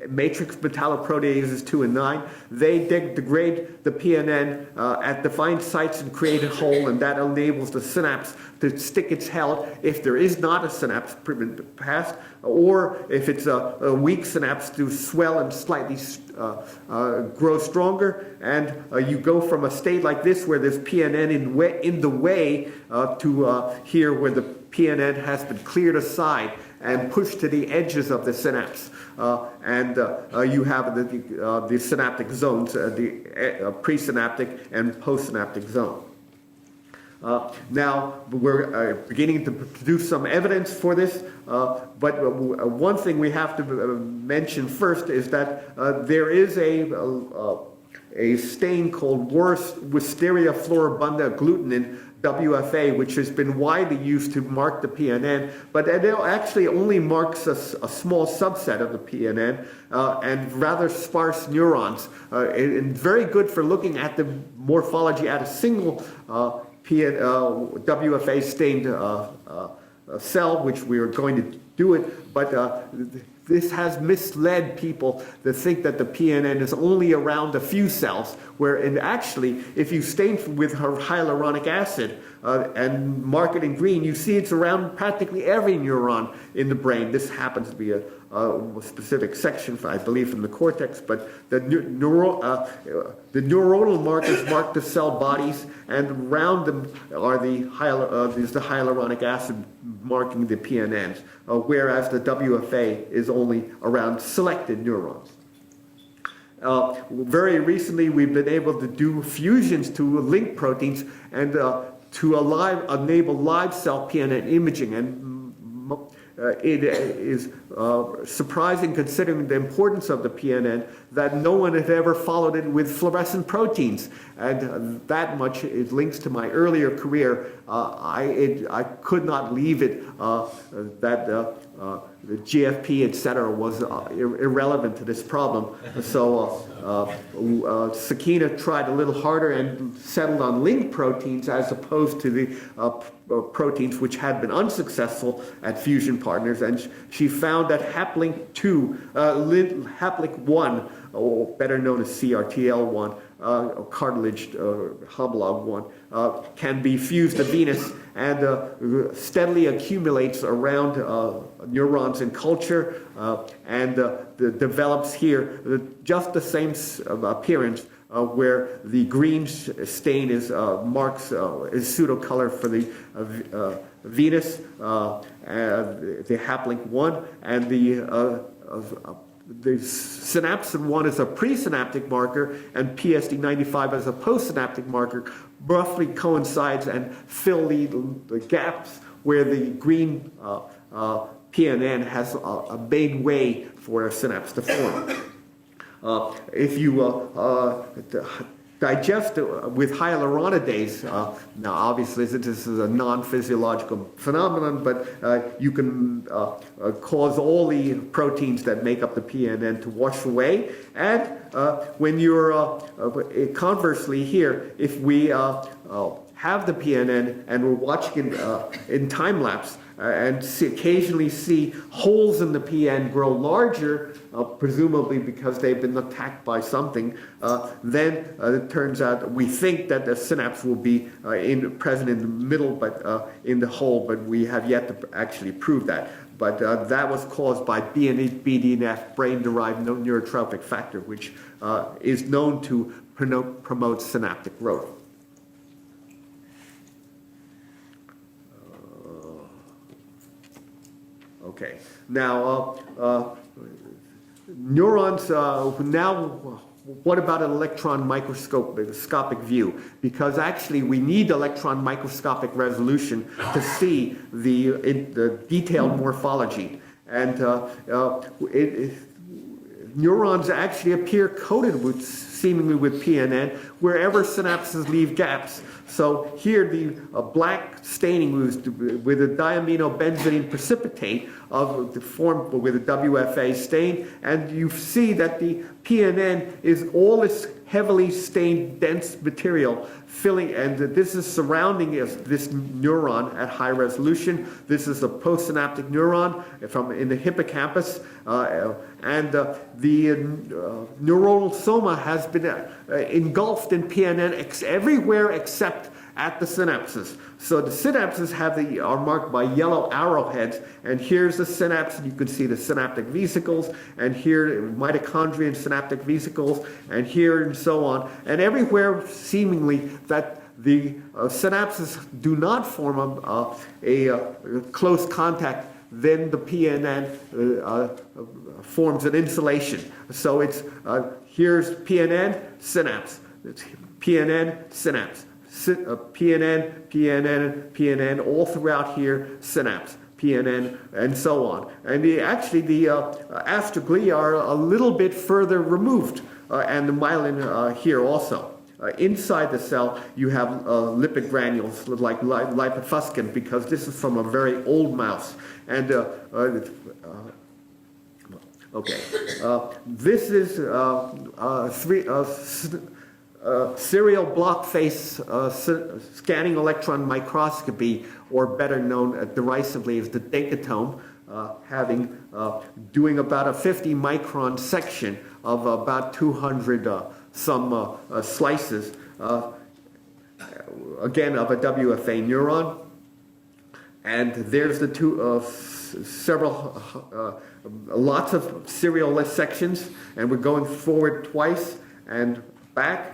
matrix metalloproteases 2 and 9, they degrade the PNN at defined sites and create a hole, and that enables the synapse to stick its head if there is not a synapse past, or if it's a weak synapse, to swell and slightly grow stronger. And you go from a state like this where there's PNN in the way to here where the PNN has been cleared aside and pushed to the edges of the synapse. And you have the synaptic zones, the presynaptic and postsynaptic zone. Now, we're beginning to produce some evidence for this, but one thing we have to mention first is that there is a stain called Wisteria floribunda agglutinin, WFA, which has been widely used to mark the PNN, but it actually only marks a small subset of the PNN and rather sparse neurons, and very good for looking at the morphology at a single WFA stained cell, which we are going to do it, but this has misled people to think that the PNN is only around a few cells, where actually, if you stain with hyaluronic acid and mark it in green, you see it's around practically every neuron in the brain. This happens to be a specific section, I believe, from the cortex, but the neuronal markers mark the cell bodies, and around them are the hyaluronic acid marking the PNNs, whereas the WFA is only around selected neurons. Very recently, we've been able to do fusions to link proteins and to enable live cell PNN imaging, and it is surprising, considering the importance of the PNN, that no one had ever followed it with fluorescent proteins. And that much it links to my earlier career. I could not leave it that the GFP, etc., was irrelevant to this problem. So Sakina tried a little harder and settled on link proteins as opposed to the proteins which had been unsuccessful at fusion partners, and she found that haplink 1, or better known as CRTL1, cartilage homolog 1, can be fused to venous and steadily accumulates around neurons in culture and develops here just the same appearance, where the green stain is marks is pseudo-color for the venous, the haplink 1, and the synapsin 1 is a presynaptic marker, and PSD95 as a postsynaptic marker, roughly coincides and fill the gaps where the green PNN has a made way for a synapse to form. If you digest with hyaluronidase, now obviously this is a non-physiological phenomenon, but you can cause all the proteins that make up the PNN to wash away. And when you're, conversely here, if we have the PNN and we're watching it in time lapse and occasionally see holes in the PN grow larger, presumably because they've been attacked by something, then it turns out we think that the synapse will be present in the middle, but in the hole, but we have yet to actually prove that. But that was caused by BDNF, brain-derived neurotrophic factor, which is known to promote synaptic growth. Okay, now neurons, now what about an electron microscopic view? Because actually we need electron microscopic resolution to see the detailed morphology. And neurons actually appear coated seemingly with PNN wherever synapses leave gaps. So here the black staining with a diaminobenzoate precipitate formed with a WFA stain, and you see that the PNN is all this heavily stained dense material filling, and this is surrounding this neuron at high resolution. This is a postsynaptic neuron in the hippocampus, and the neuronal soma has been engulfed in PNN everywhere except at the synapses. So the synapses are marked by yellow arrowheads, and here's the synapse, and you can see the synaptic vesicles, and here mitochondria and synaptic vesicles, and here and so on. And everywhere seemingly that the synapses do not form a close contact, then the PNN forms an insulation. So it's here's PNN, synapse. It's PNN, synapse. PNN, PNN, PNN, all throughout here, synapse, PNN, and so on. And the astroglia are a little bit further removed, and the myelin here also. Inside the cell, you have lipid granules like lipofuscin, because this is from a very old mouse. And okay, this is serial block face scanning electron microscopy, or better known derisively as the decatome, doing about a 50 micron section of about 200 some slices, again of a WFA neuron. And there's the lots of serial sections, and we're going forward twice and back.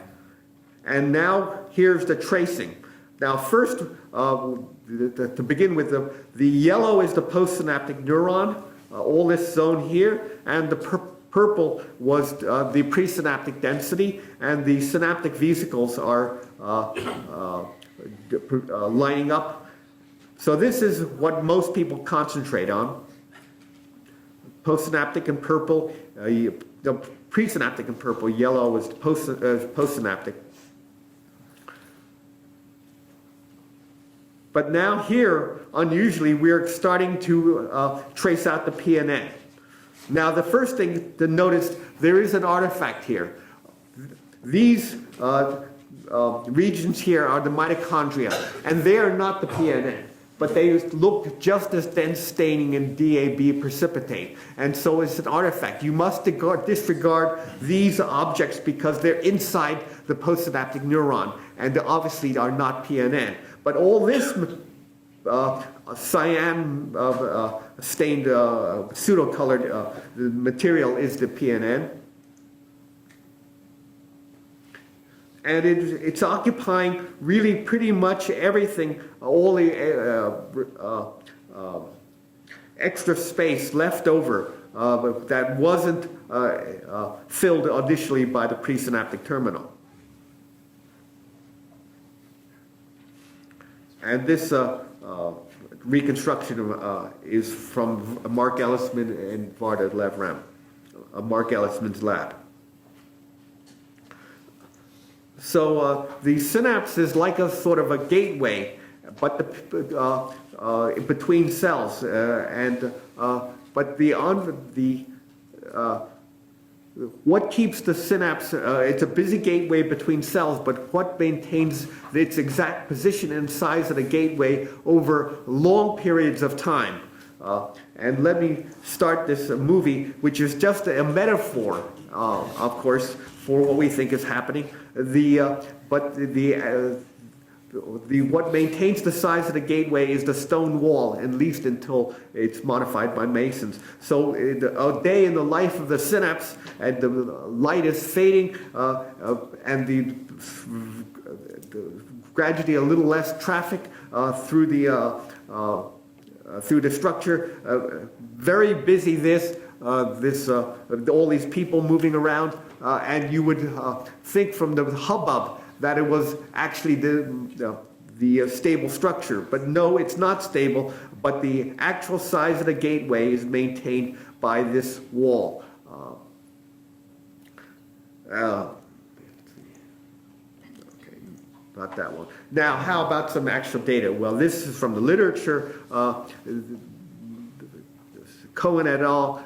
And now here's the tracing. Now first, to begin with, the yellow is the postsynaptic neuron, all this zone here, and the purple was the presynaptic density, and the synaptic vesicles are lining up. So this is what most people concentrate on. Postsynaptic in purple, the presynaptic in purple, yellow is postsynaptic. But now here, unusually, we're starting to trace out the PNN. Now the first thing to notice, there is an artifact here. These regions here are the mitochondria, and they are not the PNN, but they look just as dense staining in DAB precipitate, and so it's an artifact. You must disregard these objects because they're inside the postsynaptic neuron, and they obviously are not PNN. But all this cyan stained pseudo-colored material is the PNN. And it's occupying really pretty much everything, all the extra space left over that wasn't filled initially by the presynaptic terminal. And this reconstruction is from Mark Ellisman and Varda Levram, Mark Ellisman's lab. So the synapse is like a sort of a gateway, but between cells, but what keeps the synapse, it's a busy gateway between cells, but what maintains its exact position and size of the gateway over long periods of time? And let me start this movie, which is just a metaphor, of course, for what we think is happening. What maintains the size of the gateway is the stone wall, at least until it's modified by masons. So a day in the life of the synapse, and the light is fading, and the gradually a little less traffic through the structure. Very busy. All these people moving around, and you would think from the hubbub that it was actually the stable structure. But no, it's not stable, but the actual size of the gateway is maintained by this wall. Okay, not that one. Now, how about some actual data? Well, this is from the literature. Cohen et al.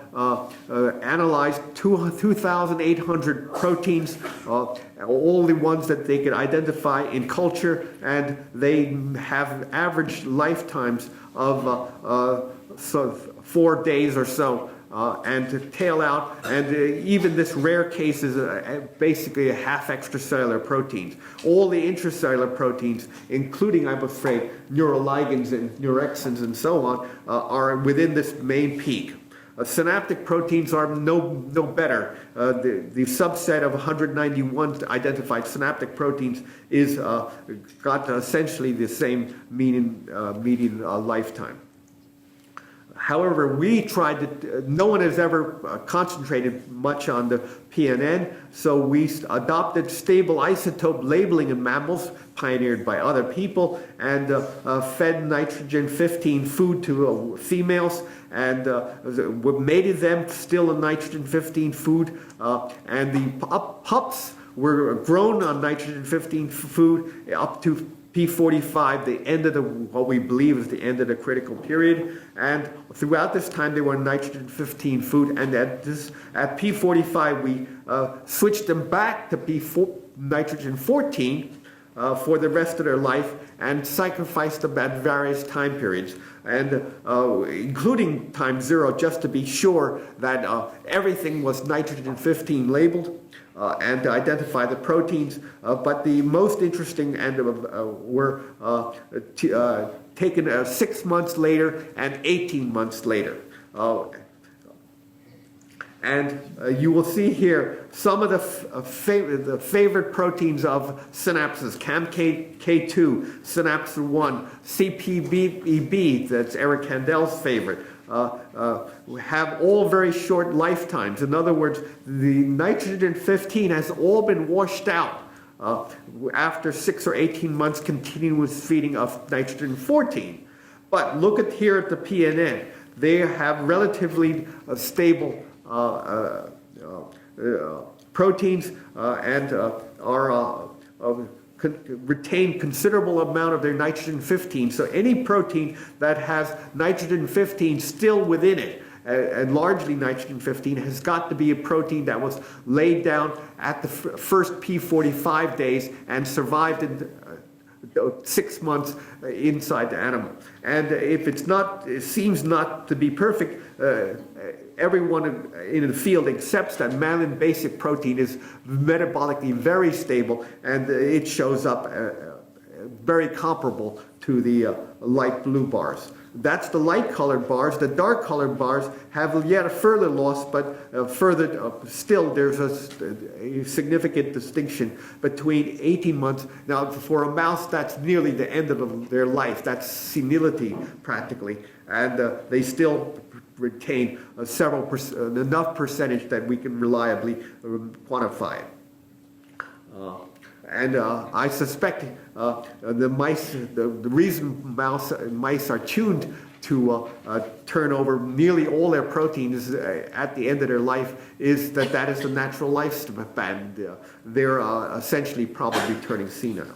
Analyzed 2,800 proteins, all the ones that they could identify in culture, and they have average lifetimes of 4 days or so. And to tail out, and even this rare case is basically a half extracellular proteins. All the intracellular proteins, including, I'm afraid, neuroligands and neurexins and so on, are within this main peak. Synaptic proteins are no better. The subset of 191 identified synaptic proteins is got essentially the same median lifetime. However, we tried to, no one has ever concentrated much on the PNN, so we adopted stable isotope labeling in mammals, pioneered by other people, and fed nitrogen-15 food to females, and mated them still in nitrogen-15 food, and the pups were grown on nitrogen-15 food up to P45, the end of what we believe is the end of the critical period, and throughout this time they were nitrogen-15 food, and at P45 we switched them back to nitrogen-14 for the rest of their life, and sacrificed them at various time periods, and including time 0, just to be sure that everything was nitrogen-15 labeled. And to identify the proteins, but the most interesting were taken 6 months later and 18 months later. And you will see here some of the favorite proteins of synapses: CAMK2, synapse 1, CPBEB, that's Eric Kandel's favorite. Have all very short lifetimes. In other words, the nitrogen-15 has all been washed out after 6 or 18 months continuous feeding of nitrogen-14. But look at here at the PNN. They have relatively stable proteins and are retain considerable amount of their nitrogen-15. So any protein that has nitrogen-15 still within it, and largely nitrogen-15, has got to be a protein that was laid down at the first P45 days and survived in 6 months inside the animal. And if it's not, it seems not to be perfect, everyone in the field accepts that myelin basic protein is metabolically very stable, and it shows up very comparable to the light blue bars. That's the light colored bars. The dark colored bars have yet a further loss, but still there's a significant distinction between 18 months. Now, for a mouse, that's nearly the end of their life. That's senility, practically. And they still retain enough percentage that we can reliably quantify it. And I suspect the mice, the reason mice are tuned to turn over nearly all their proteins at the end of their life is that is the natural lifespan. They're essentially probably turning senile.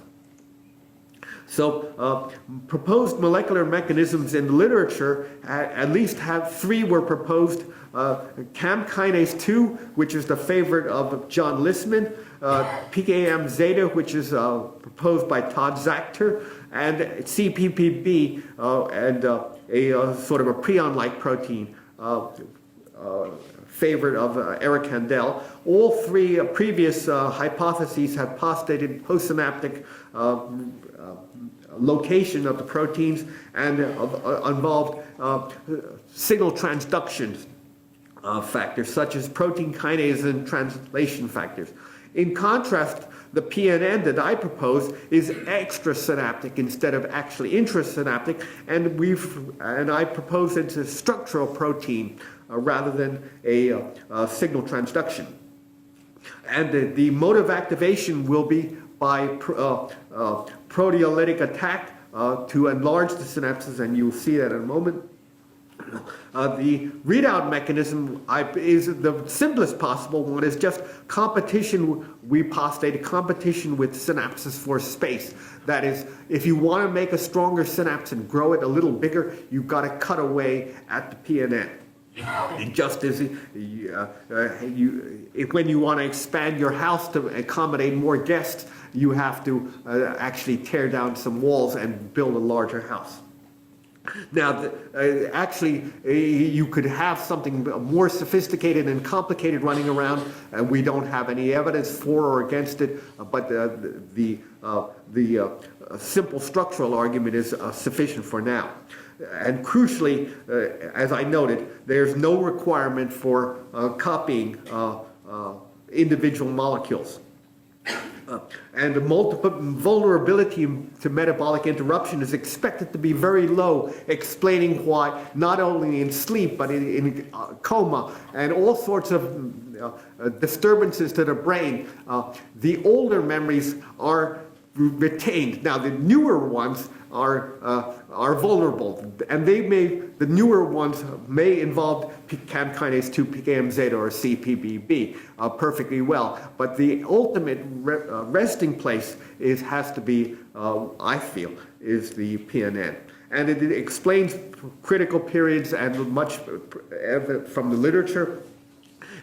So proposed molecular mechanisms in the literature, at least three were proposed. CAM kinase 2, which is the favorite of John Lissman, PKM zeta, which is proposed by Todd Zachter, and CPPB, and a sort of a prion-like protein, favorite of Eric Handel. All three previous hypotheses have postulated postsynaptic location of the proteins and involved signal transduction factors such as protein kinase and translation factors. In contrast, the PNN that I propose is extrasynaptic instead of actually intrasynaptic, and I propose it's a structural protein rather than a signal transduction. And the mode of activation will be by proteolytic attack to enlarge the synapses, and you'll see that in a moment. The readout mechanism is the simplest possible one, is just competition. We postulate competition with synapses for space. That is, if you want to make a stronger synapse and grow it a little bigger, you've got to cut away at the PNN. Just as when you want to expand your house to accommodate more guests, you have to actually tear down some walls and build a larger house. Now, actually, you could have something more sophisticated and complicated running around, and we don't have any evidence for or against it, but the simple structural argument is sufficient for now. And crucially, as I noted, there's no requirement for copying individual molecules. And the vulnerability to metabolic interruption is expected to be very low, explaining why not only in sleep but in coma and all sorts of disturbances to the brain, the older memories are retained. Now the newer ones are vulnerable, and the newer ones may involve CAM kinase 2, PKM zeta, or CPBB perfectly well. But the ultimate resting place has to be, I feel, is the PNN. And it explains critical periods and much from the literature,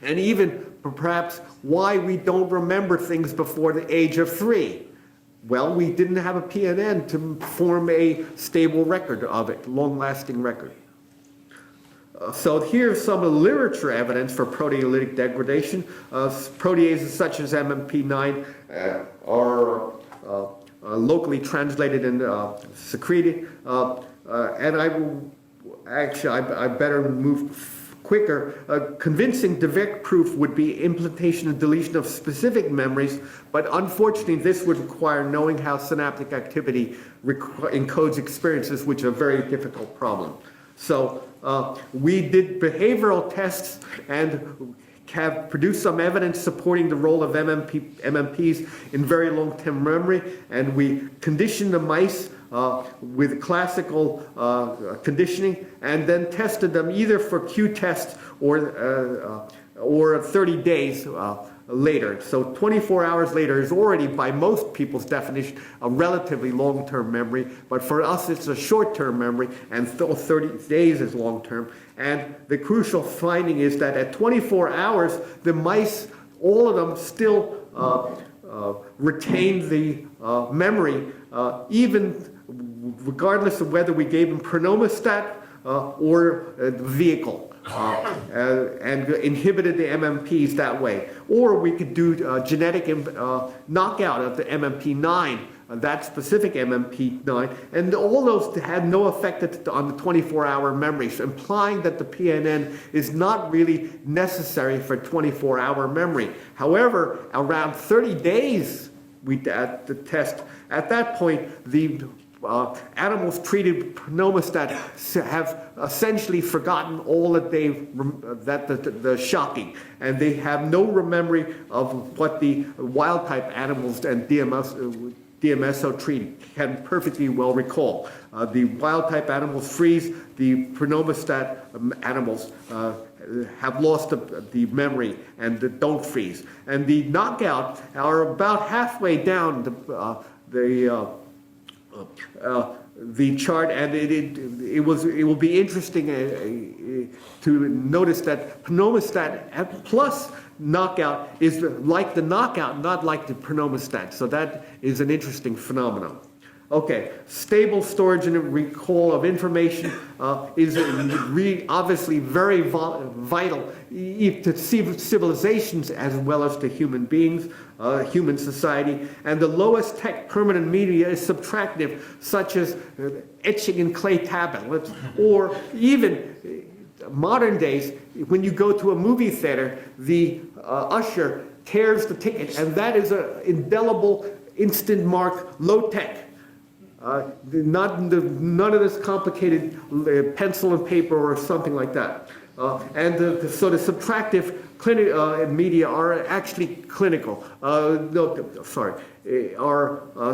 and even perhaps why we don't remember things before the age of 3. Well, we didn't have a PNN to form a stable record of it, long-lasting record. So here's some of the literature evidence for proteolytic degradation. Proteases such as MMP9 are locally translated and secreted. And I better move quicker. Convincing direct proof would be implantation and deletion of specific memories, but unfortunately this would require knowing how synaptic activity encodes experiences, which is a very difficult problem. So we did behavioral tests and have produced some evidence supporting the role of MMPs in very long-term memory, and we conditioned the mice with classical conditioning, and then tested them either for Q tests or 30 days later. So 24 hours later is already, by most people's definition, a relatively long-term memory, but for us it's a short-term memory, and 30 days is long-term. And the crucial finding is that at 24 hours, the mice, all of them, still retained the memory, even regardless of whether we gave them pronomostat or the vehicle, and inhibited the MMPs that way. Or we could do genetic knockout of the MMP9, that specific MMP9, and all those had no effect on the 24-hour memory, so implying that the PNN is not really necessary for 24-hour memory. However, around 30 days at the test, at that point, the animals treated with pronomostat have essentially forgotten all that the shocking, and they have no memory of what the wild-type animals and DMSO treated can perfectly well recall. The wild-type animals freeze, the pronomostat animals have lost the memory and don't freeze. And the knockout are about halfway down the the chart, and it will be interesting to notice that pneumostat plus knockout is like the knockout, not like the pneumostat. So that is an interesting phenomenon. Okay, stable storage and recall of information is obviously very vital to civilizations as well as to human beings, human society. And the lowest tech permanent media is subtractive, such as etching in clay tablets, or even modern days, when you go to a movie theater, the usher tears the ticket, and that is an indelible instant mark, low tech. None of this complicated pencil and paper or something like that. So the subtractive media are actually clinical. Our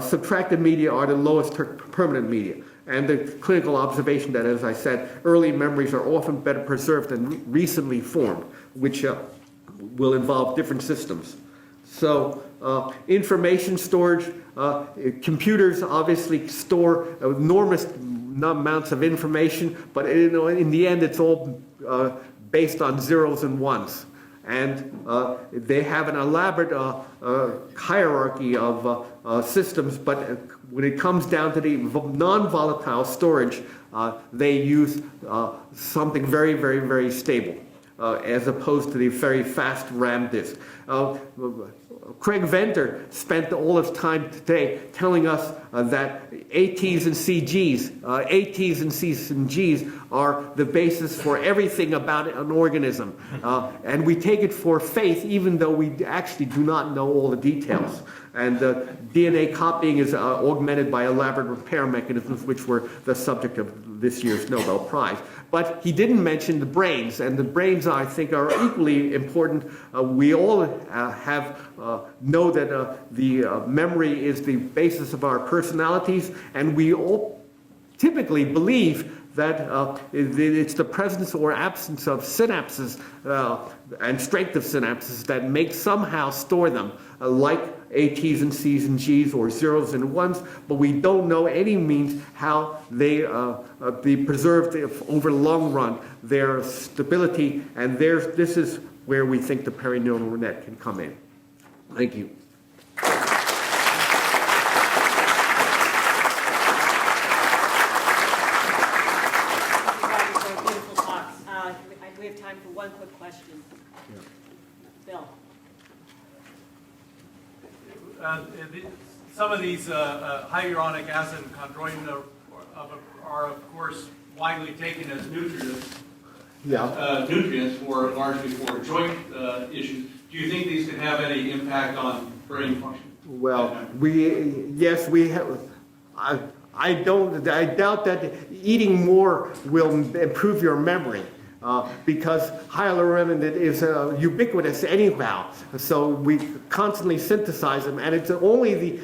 subtractive media are the lowest permanent media. And the clinical observation that, as I said, early memories are often better preserved than recently formed, which will involve different systems. So information storage, computers obviously store enormous amounts of information, but in the end it's all based on zeros and ones. And they have an elaborate hierarchy of systems, but when it comes down to the non-volatile storage, they use something very, very, very stable. As opposed to the very fast RAM disk. Craig Venter spent all his time today telling us that ATs and CGs, ATs and Cs and Gs are the basis for everything about an organism. And we take it for faith even though we actually do not know all the details. And DNA copying is augmented by elaborate repair mechanisms, which were the subject of this year's Nobel Prize. But he didn't mention the brains, and the brains, I think, are equally important. We all know that the memory is the basis of our personalities, and we all typically believe that it's the presence or absence of synapses and strength of synapses that make somehow store them, like ATs and Cs and Gs or zeros and ones, but we don't know any means how they be preserved over the long run, their stability, and this is where we think the perineural net can come in. Thank you. We have time for one quick question. Bill. Some of these hyaluronic acid and chondroitin are of course, widely taken as nutrients. Yeah. Nutrients largely for joint issues. Do you think these can have any impact on brain function? Well, yes, we have. I doubt that eating more will improve your memory. Because hyaluronan is ubiquitous anyhow, so we constantly synthesize them, and it's only the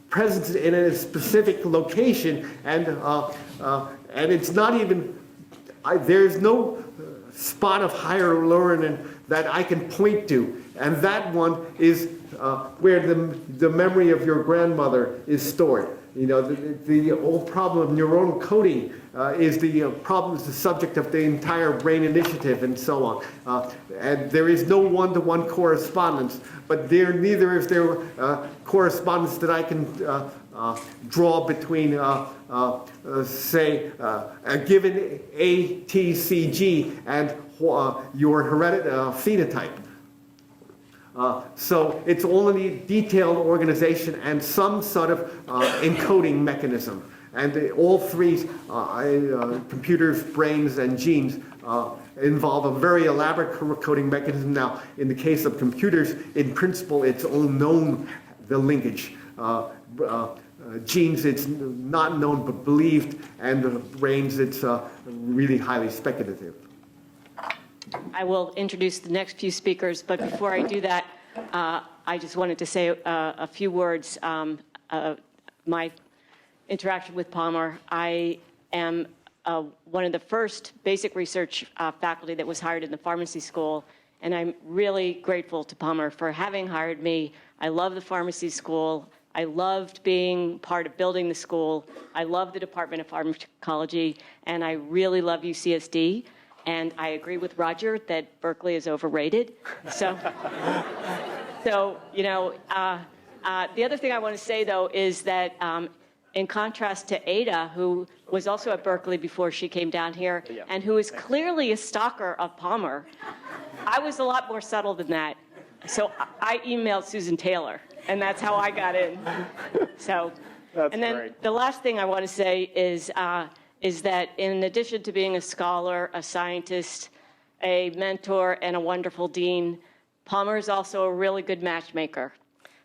presence in a specific location, and it's not even. There's no spot of hyaluronan that I can point to, and that one is where the memory of your grandmother is stored. You know, the whole problem of neuronal coding is the subject of the entire brain initiative and so on. And there is no one-to-one correspondence, but neither is there correspondence that I can draw between, say, a given ATCG and your phenotype. So it's only detailed organization and some sort of encoding mechanism. And all three, computers, brains, and genes, involve a very elaborate coding mechanism. Now, in the case of computers, in principle, it's all known, the linkage. Genes, it's not known but believed, and brains, it's really highly speculative. I will introduce the next few speakers, but before I do that, I just wanted to say a few words. My interaction with Palmer, I am one of the first basic research faculty that was hired in the pharmacy school, and I'm really grateful to Palmer for having hired me. I love the pharmacy school. I loved being part of building the school. I love the Department of Pharmacology, and I really love UCSD. And I agree with Roger that Berkeley is overrated. So, you know, the other thing I want to say, though, is that in contrast to Ada, who was also at Berkeley before she came down here, and who is clearly a stalker of Palmer, I was a lot more subtle than that. So I emailed Susan Taylor, and that's how I got in. So, That's and then great. the last thing I want to say is that in addition to being a scholar, a scientist, a mentor, and a wonderful dean, Palmer is also a really good matchmaker.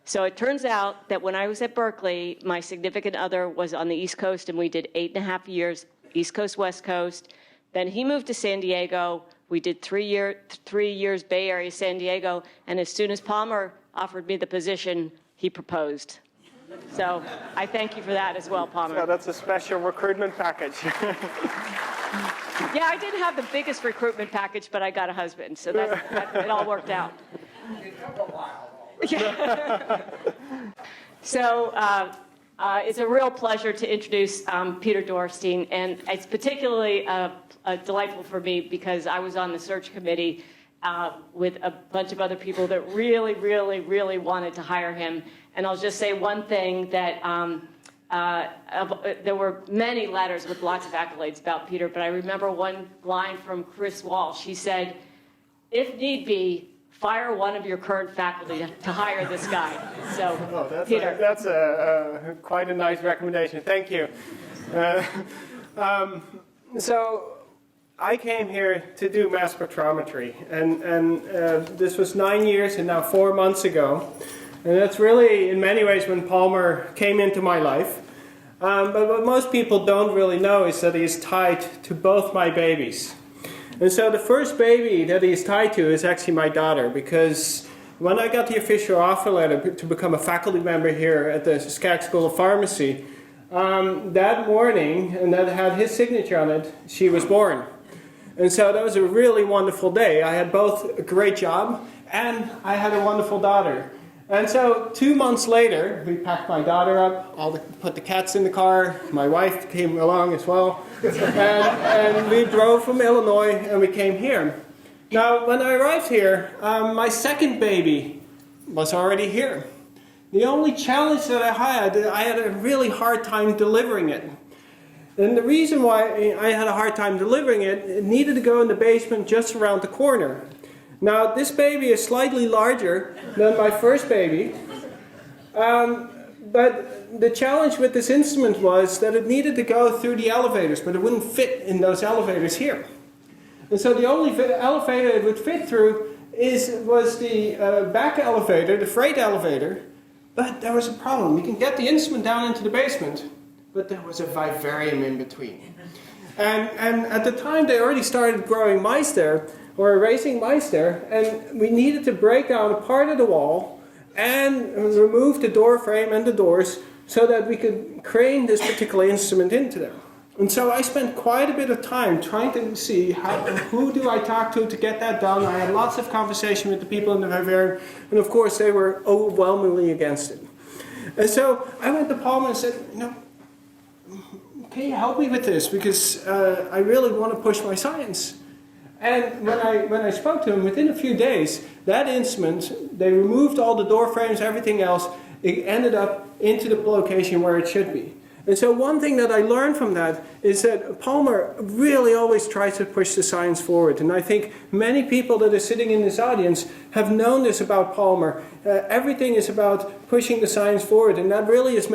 So it turns out that when I was at Berkeley, my significant other was on the East Coast, and we did 8.5 years, East Coast, West Coast. Then he moved to San Diego. We did 3 years Bay Area, San Diego, and as soon as Palmer offered me the position, he proposed. So I thank you for that as well, Palmer. So that's a special recruitment package. Yeah, I didn't have the biggest recruitment package, but I got a husband, so it all worked out. It took a while. So it's a real pleasure to introduce Peter Dorstein, and it's particularly delightful for me because I was on the search committee with a bunch of other people that really, really, really wanted to hire him. And I'll just say one thing, that there were many letters with lots of accolades about Peter, but I remember one line from Chris Walsh. She said, "If need be, fire one of your current faculty to hire this guy." So, Peter. That's quite a nice recommendation. Thank you. So I came here to do mass spectrometry, and this was 9 years and now 4 months ago. And that's really, in many ways, when Palmer came into my life. But what most people don't really know is that he is tied to both my babies. And so the first baby that he's tied to is actually my daughter, because when I got the official offer letter to become a faculty member here at the Skaggs School of Pharmacy, that morning, and that had his signature on it, she was born. And so that was a really wonderful day. I had both a great job and I had a wonderful daughter. And so 2 months later, we packed my daughter up, put the cats in the car, my wife came along as well, and we drove from Illinois and we came here. Now, when I arrived here, my second baby was already here. The only challenge that I had a really hard time delivering it. And the reason why I had a hard time delivering it, it needed to go in the basement just around the corner. Now, this baby is slightly larger than my first baby, but the challenge with this instrument was that it needed to go through the elevators, but it wouldn't fit in those elevators here. And so the only elevator it would fit through was the back elevator, the freight elevator, but there was a problem. We can get the instrument down into the basement, but there was a vivarium in between. And at the time they already started growing mice there, or raising mice there, and we needed to break down a part of the wall and remove the door frame and the doors so that we could crane this particular instrument into them. And so I spent quite a bit of time trying to see who do I talk to get that done. I had lots of conversation with the people in the vivarium, and of course they were overwhelmingly against it. And so I went to Palmer and said, can you help me with this? Because I really want to push my science. And when I spoke to him, within a few days, that instrument, they removed all the door frames, everything else, it ended up into the location where it should be. And so one thing that I learned from that is that Palmer really always tries to push the science forward. And I think many people that are sitting in this audience have known this about Palmer. Everything is about pushing the science forward, and that really has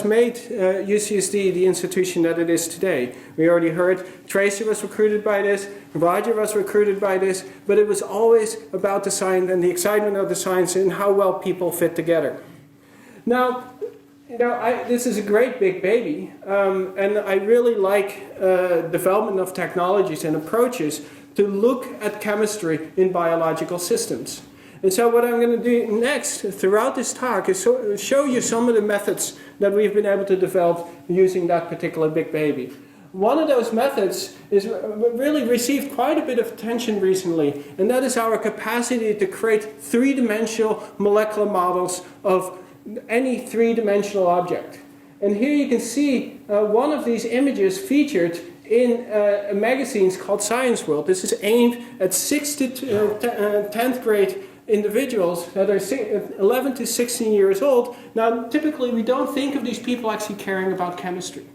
made UCSD the institution that it is today. We already heard Tracy was recruited by this, Roger was recruited by this, but it was always about the science and the excitement of the science and how well people fit together. Now, this is a great big baby, and I really like development of technologies and approaches to look at chemistry in biological systems. And so what I'm going to do next throughout this talk is show you some of the methods that we've been able to develop using that particular big baby. One of those methods is really received quite a bit of attention recently, and that is our capacity to create three-dimensional molecular models of any three-dimensional object. And here you can see one of these images featured in a magazine called Science World. This is aimed at 6th to 10th grade individuals that are 11 to 16 years old. Now, typically we don't think of these people actually caring about chemistry.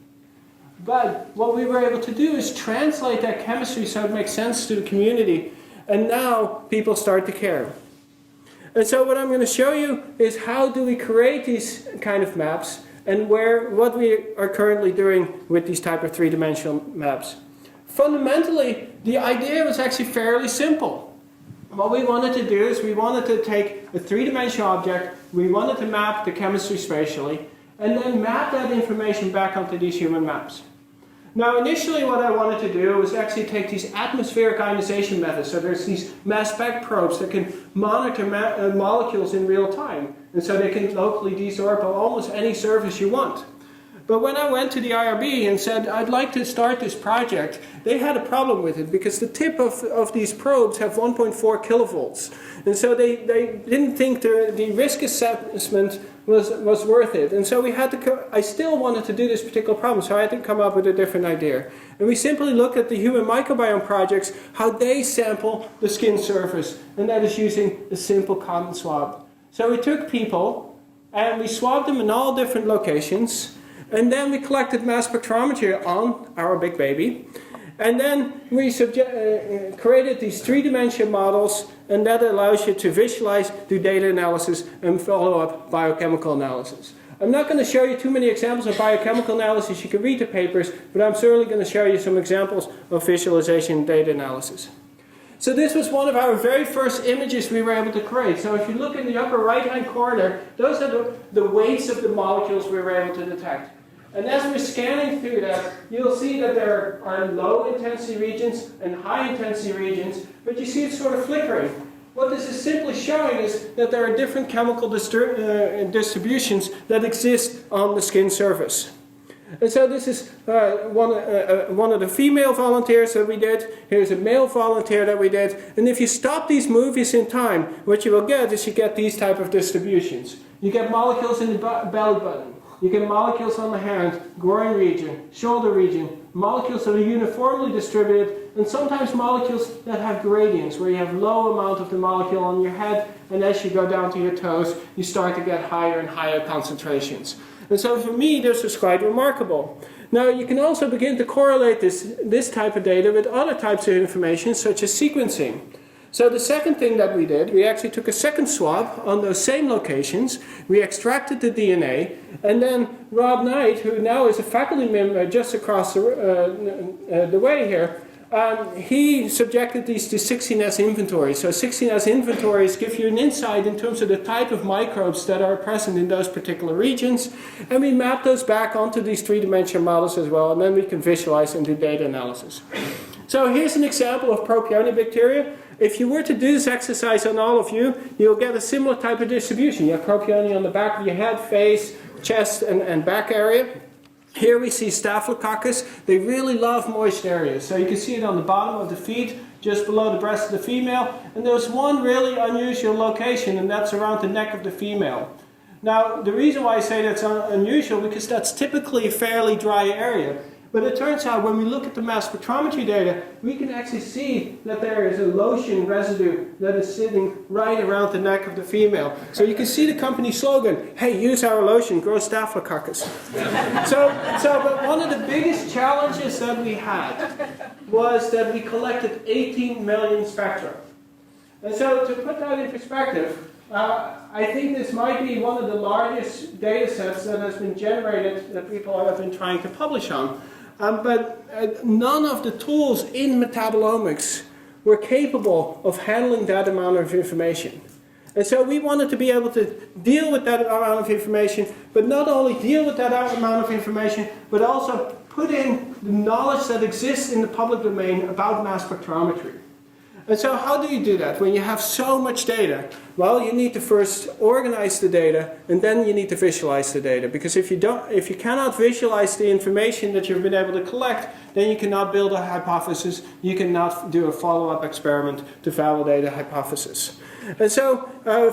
But what we were able to do is translate that chemistry so it makes sense to the community. And now people start to care. And so what I'm going to show you is how do we create these kind of maps and what we are currently doing with these type of three-dimensional maps. Fundamentally, the idea was actually fairly simple. What we wanted to do is we wanted to take a three-dimensional object, we wanted to map the chemistry spatially, and then map that information back onto these human maps. Now, initially what I wanted to do was actually take these atmospheric ionization methods. So there's these mass spec probes that can monitor molecules in real time. And so they can locally desorb on almost any surface you want. But when I went to the IRB and said, I'd like to start this project, they had a problem with it because the tip of these probes have 1.4 kilovolts. And so they didn't think the risk assessment was worth it. And so we had to, I still wanted to do this particular problem, so I had to come up with a different idea. And we simply looked at the human microbiome projects, how they sample the skin surface, and that is using a simple cotton swab. So we took people, and we swabbed them in all different locations, and then we collected mass spectrometry on our big baby. And then we created these three-dimensional models, and that allows you to visualize, do data analysis, and follow up biochemical analysis. I'm not going to show you too many examples of biochemical analysis. You can read the papers, but I'm certainly going to show you some examples of visualization and data analysis. So this was one of our very first images we were able to create. So if you look in the upper right-hand corner, those are the weights of the molecules we were able to detect. And as we're scanning through that, you'll see that there are low-intensity regions and high-intensity regions, but you see it's sort of flickering. What this is simply showing is that there are different chemical distributions that exist on the skin surface. And so this is one of the female volunteers that we did. Here's a male volunteer that we did. And if you stop these movies in time, what you will get is you get these type of distributions. You get molecules in the belly button. You get molecules on the hand, groin region, shoulder region, molecules that are uniformly distributed, and sometimes molecules that have gradients, where you have low amount of the molecule on your head, and as you go down to your toes, you start to get higher and higher concentrations. And so for me, this was quite remarkable. Now, you can also begin to correlate this type of data with other types of information, such as sequencing. So the second thing that we did, we actually took a second swab on those same locations, we extracted the DNA, and then Rob Knight, who now is a faculty member just across the way here, he subjected these to 16S inventories. So 16S inventories give you an insight in terms of the type of microbes that are present in those particular regions, and we map those back onto these three-dimensional models as well, and then we can visualize and do data analysis. So here's an example of propionibacteria. If you were to do this exercise on all of you, you'll get a similar type of distribution. You have propionium on the back of your head, face, chest, and back area. Here we see Staphylococcus. They really love moist areas. So you can see it on the bottom of the feet, just below the breast of the female. And there's one really unusual location, and that's around the neck of the female. Now, the reason why I say that's unusual, because that's typically a fairly dry area. But it turns out when we look at the mass spectrometry data, we can actually see that there is a lotion residue that is sitting right around the neck of the female. So you can see the company slogan, hey, use our lotion, grow Staphylococcus. But one of the biggest challenges that we had was that we collected 18 million spectra. And so to put that in perspective, I think this might be one of the largest data sets that has been generated that people have been trying to publish on. But none of the tools in metabolomics were capable of handling that amount of information. And so we wanted to be able to deal with that amount of information, but not only deal with that amount of information, but also put in the knowledge that exists in the public domain about mass spectrometry. And so how do you do that when you have so much data? Well, you need to first organize the data, and then you need to visualize the data. Because if you cannot visualize the information that you've been able to collect, then you cannot build a hypothesis, you cannot do a follow-up experiment to validate a hypothesis. And so,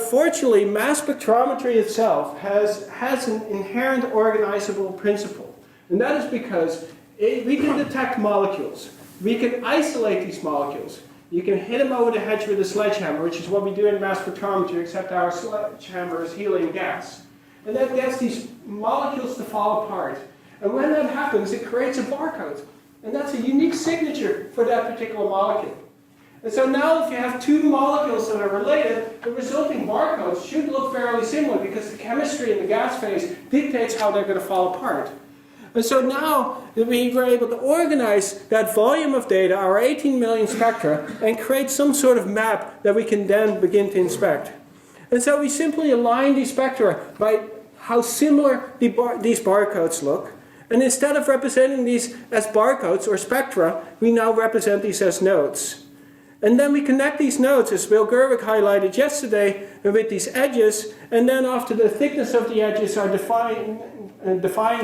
fortunately, mass spectrometry itself has an inherent organizable principle. And that is because we can detect molecules. We can isolate these molecules. You can hit them over the head with a sledgehammer, which is what we do in mass spectrometry, except our sledgehammer is helium gas. And that gets these molecules to fall apart. And when that happens, it creates a barcode. And that's a unique signature for that particular molecule. And so now if you have two molecules that are related, the resulting barcodes should look fairly similar because the chemistry in the gas phase dictates how they're going to fall apart. And so now we were able to organize that volume of data, our 18 million spectra, and create some sort of map that we can then begin to inspect. And so we simply align these spectra by how similar these barcodes look. And instead of representing these as barcodes or spectra, we now represent these as nodes. And then we connect these nodes, as Bill Gerwick highlighted yesterday, with these edges, and then after the thickness of the edges are define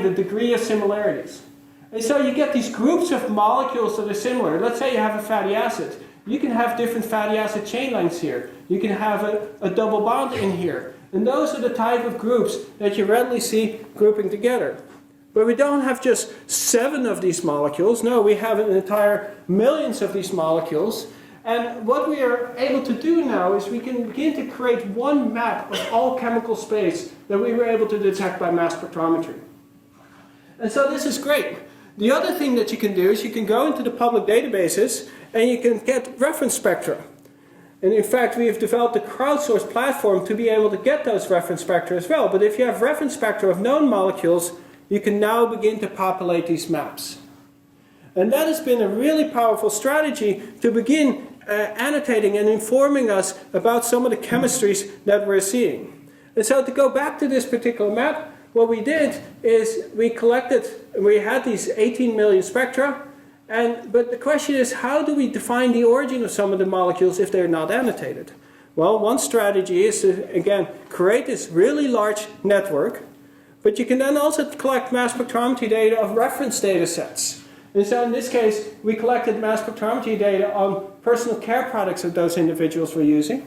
the degree of similarities. And so you get these groups of molecules that are similar. Let's say you have a fatty acid. You can have different fatty acid chain lengths here. You can have a double bond in here. And those are the type of groups that you readily see grouping together. But we don't have just 7 of these molecules. No, we have an entire millions of these molecules. And what we are able to do now is we can begin to create one map of all chemical space that we were able to detect by mass spectrometry. And so this is great. The other thing that you can do is you can go into the public databases and you can get reference spectra. And in fact, we have developed a crowdsourced platform to be able to get those reference spectra as well. But if you have reference spectra of known molecules, you can now begin to populate these maps. And that has been a really powerful strategy to begin annotating and informing us about some of the chemistries that we're seeing. And so to go back to this particular map, what we did is we had these 18 million spectra, but the question is, how do we define the origin of some of the molecules if they're not annotated? Well, one strategy is to, again, create this really large network, but you can then also collect mass spectrometry data of reference data sets. And so in this case, we collected mass spectrometry data on personal care products that those individuals were using.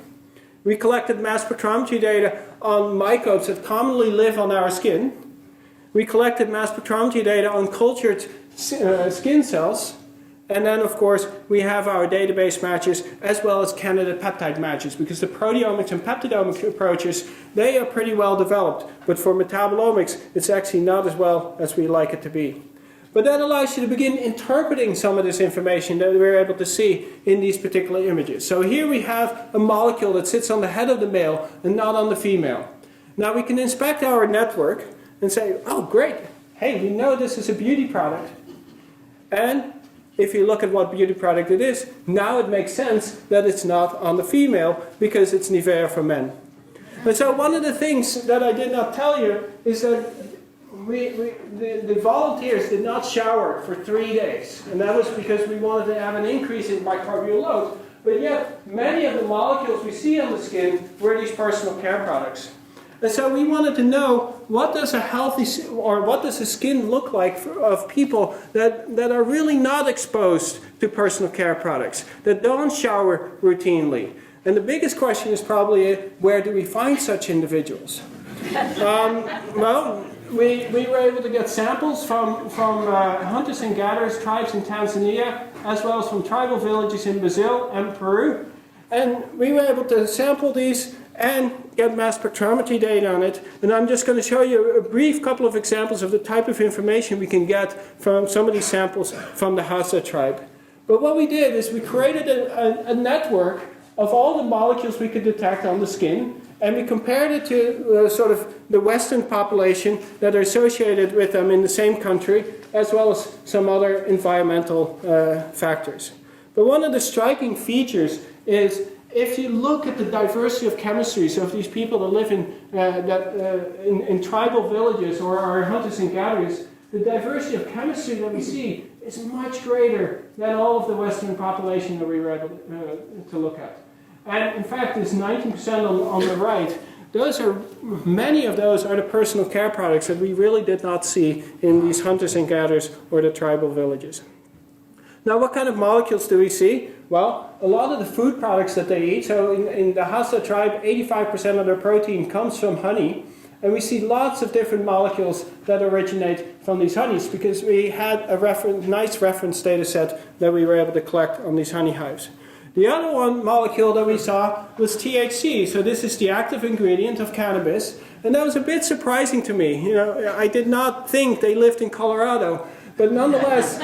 We collected mass spectrometry data on microbes that commonly live on our skin. We collected mass spectrometry data on cultured skin cells. And then, of course, we have our database matches as well as candidate peptide matches, because the proteomics and peptidomics approaches, they are pretty well developed. But for metabolomics, it's actually not as well as we like it to be. But that allows you to begin interpreting some of this information that we're able to see in these particular images. So here we have a molecule that sits on the head of the male and not on the female. Now we can inspect our network and say, oh great, hey, we know this is a beauty product. And if you look at what beauty product it is, now it makes sense that it's not on the female because it's Nivea for men. And so one of the things that I did not tell you is that the volunteers did not shower for 3 days, and that was because we wanted to have an increase in microbial load. But yet, many of the molecules we see on the skin were these personal care products. And so we wanted to know, what does a skin look like of people that are really not exposed to personal care products, that don't shower routinely? And the biggest question is probably, where do we find such individuals? Well, we were able to get samples from hunters and gatherers tribes in Tanzania, as well as from tribal villages in Brazil and Peru. And we were able to sample these and get mass spectrometry data on it. And I'm just going to show you a brief couple of examples of the type of information we can get from some of these samples from the Hausa tribe. But what we did is we created a network of all the molecules we could detect on the skin, and we compared it to sort of the Western population that are associated with them in the same country, as well as some other environmental factors. But one of the striking features is, if you look at the diversity of chemistries of these people that live in tribal villages or are hunters and gatherers, the diversity of chemistry that we see is much greater than all of the Western population that we were able to look at. And in fact, this 19% on the right, many of those are the personal care products that we really did not see in these hunters and gatherers or the tribal villages. Now, what kind of molecules do we see? Well, a lot of the food products that they eat, so in the Hausa tribe, 85% of their protein comes from honey. And we see lots of different molecules that originate from these honeys because we had a nice reference data set that we were able to collect on these honey hives. The other one molecule that we saw was THC. So this is the active ingredient of cannabis. And that was a bit surprising to me. You know, I did not think they lived in Colorado. But nonetheless,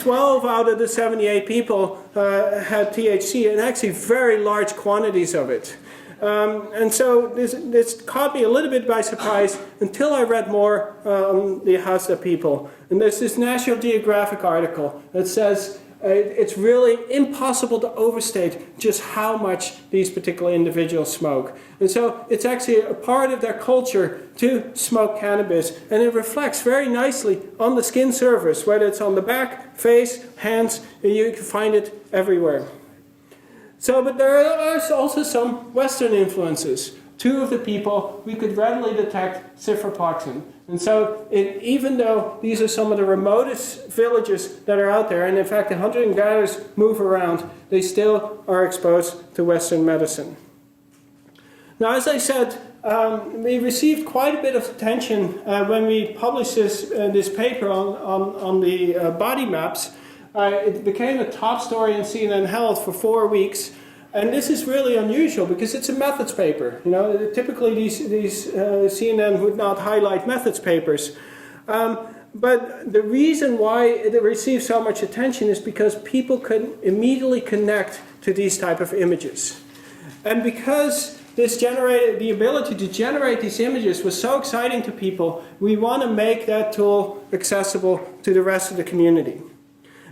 12 out of the 78 people had THC, and actually very large quantities of it. And so this caught me a little bit by surprise until I read more on the Hausa people. And there's this National Geographic article that says it's really impossible to overstate just how much these particular individuals smoke. And so it's actually a part of their culture to smoke cannabis, and it reflects very nicely on the skin surface, whether it's on the back, face, hands, and you can find it everywhere. So, but there are also some Western influences. Two of the people, we could readily detect ciprofloxacin. And so, even though these are some of the remotest villages that are out there, and in fact the hunter-gatherers move around, they still are exposed to Western medicine. Now, as I said, we received quite a bit of attention when we published this paper on the body maps. It became a top story in CNN Health for 4 weeks. And this is really unusual because it's a methods paper. You know, typically these CNN would not highlight methods papers. But the reason why it received so much attention is because people could immediately connect to these type of images. And because the ability to generate these images was so exciting to people, we want to make that tool accessible to the rest of the community.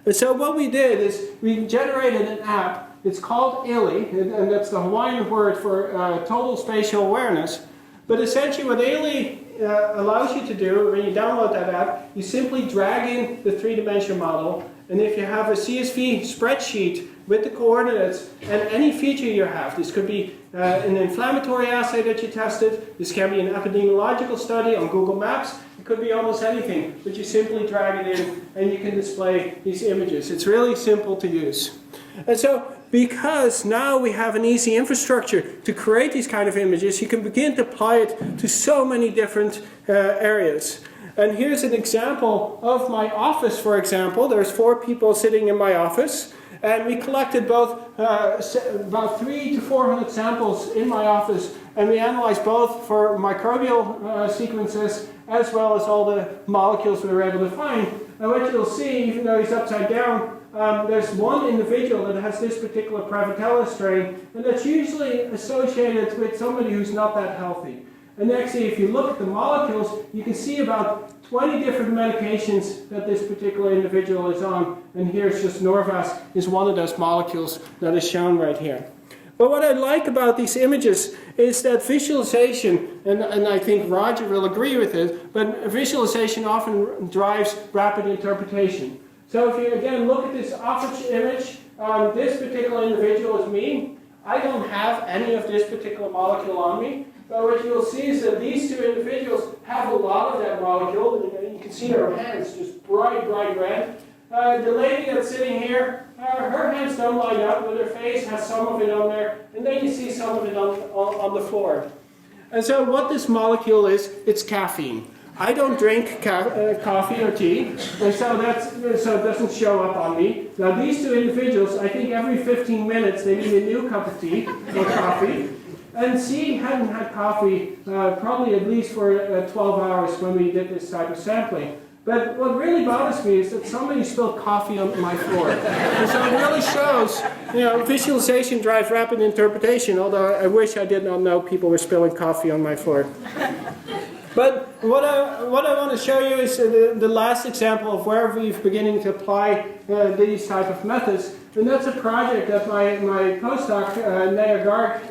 And so what we did is we generated an app. It's called ILI, and that's the Hawaiian word for total spatial awareness. But essentially what ILI allows you to do when you download that app, you simply drag in the three-dimensional model, and if you have a CSV spreadsheet with the coordinates and any feature you have, this could be an inflammatory assay that you tested, this can be an epidemiological study on Google Maps, it could be almost anything, but you simply drag it in and you can display these images. It's really simple to use. And so, because now we have an easy infrastructure to create these kind of images, you can begin to apply it to so many different areas. And here's an example of my office, for example. There's 4 people sitting in my office, and we collected both about 300 to 400 samples in my office, and we analyzed both for microbial sequences as well as all the molecules we were able to find. And what you'll see, even though he's upside down, there's one individual that has this particular Prevotella strain, and that's usually associated with somebody who's not that healthy. And actually, if you look at the molecules, you can see about 20 different medications that this particular individual is on. And here's just Norvasc is one of those molecules that is shown right here. But what I like about these images is that visualization, and I think Roger will agree with it, but visualization often drives rapid interpretation. So if you again look at this office image, this particular individual is me. I don't have any of this particular molecule on me, but what you'll see is that these 2 individuals have a lot of that molecule. You can see her hands just bright, bright red. The lady that's sitting here, her hands don't light up, but her face has some of it on there, and then you see some of it on the floor. And so what this molecule is, it's caffeine. I don't drink coffee or tea, and so it doesn't show up on me. Now these 2 individuals, I think every 15 minutes they need a new cup of tea or coffee. And C hadn't had coffee probably at least for 12 hours when we did this type of sampling. But what really bothers me is that somebody spilled coffee on my floor. And so it really shows, visualization drives rapid interpretation, although I wish I did not know people were spilling coffee on my floor. But what I want to show you is the last example of where we're beginning to apply these type of methods. And that's a project that my postdoc, Naya Garg,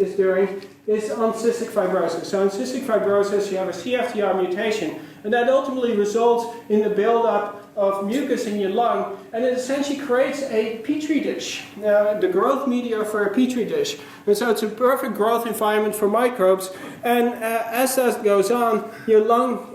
is doing, is on cystic fibrosis. So in cystic fibrosis, you have a CFTR mutation, and that ultimately results in the buildup of mucus in your lung, and it essentially creates a petri dish, the growth media for a petri dish. And so it's a perfect growth environment for microbes, and as that goes on, your lung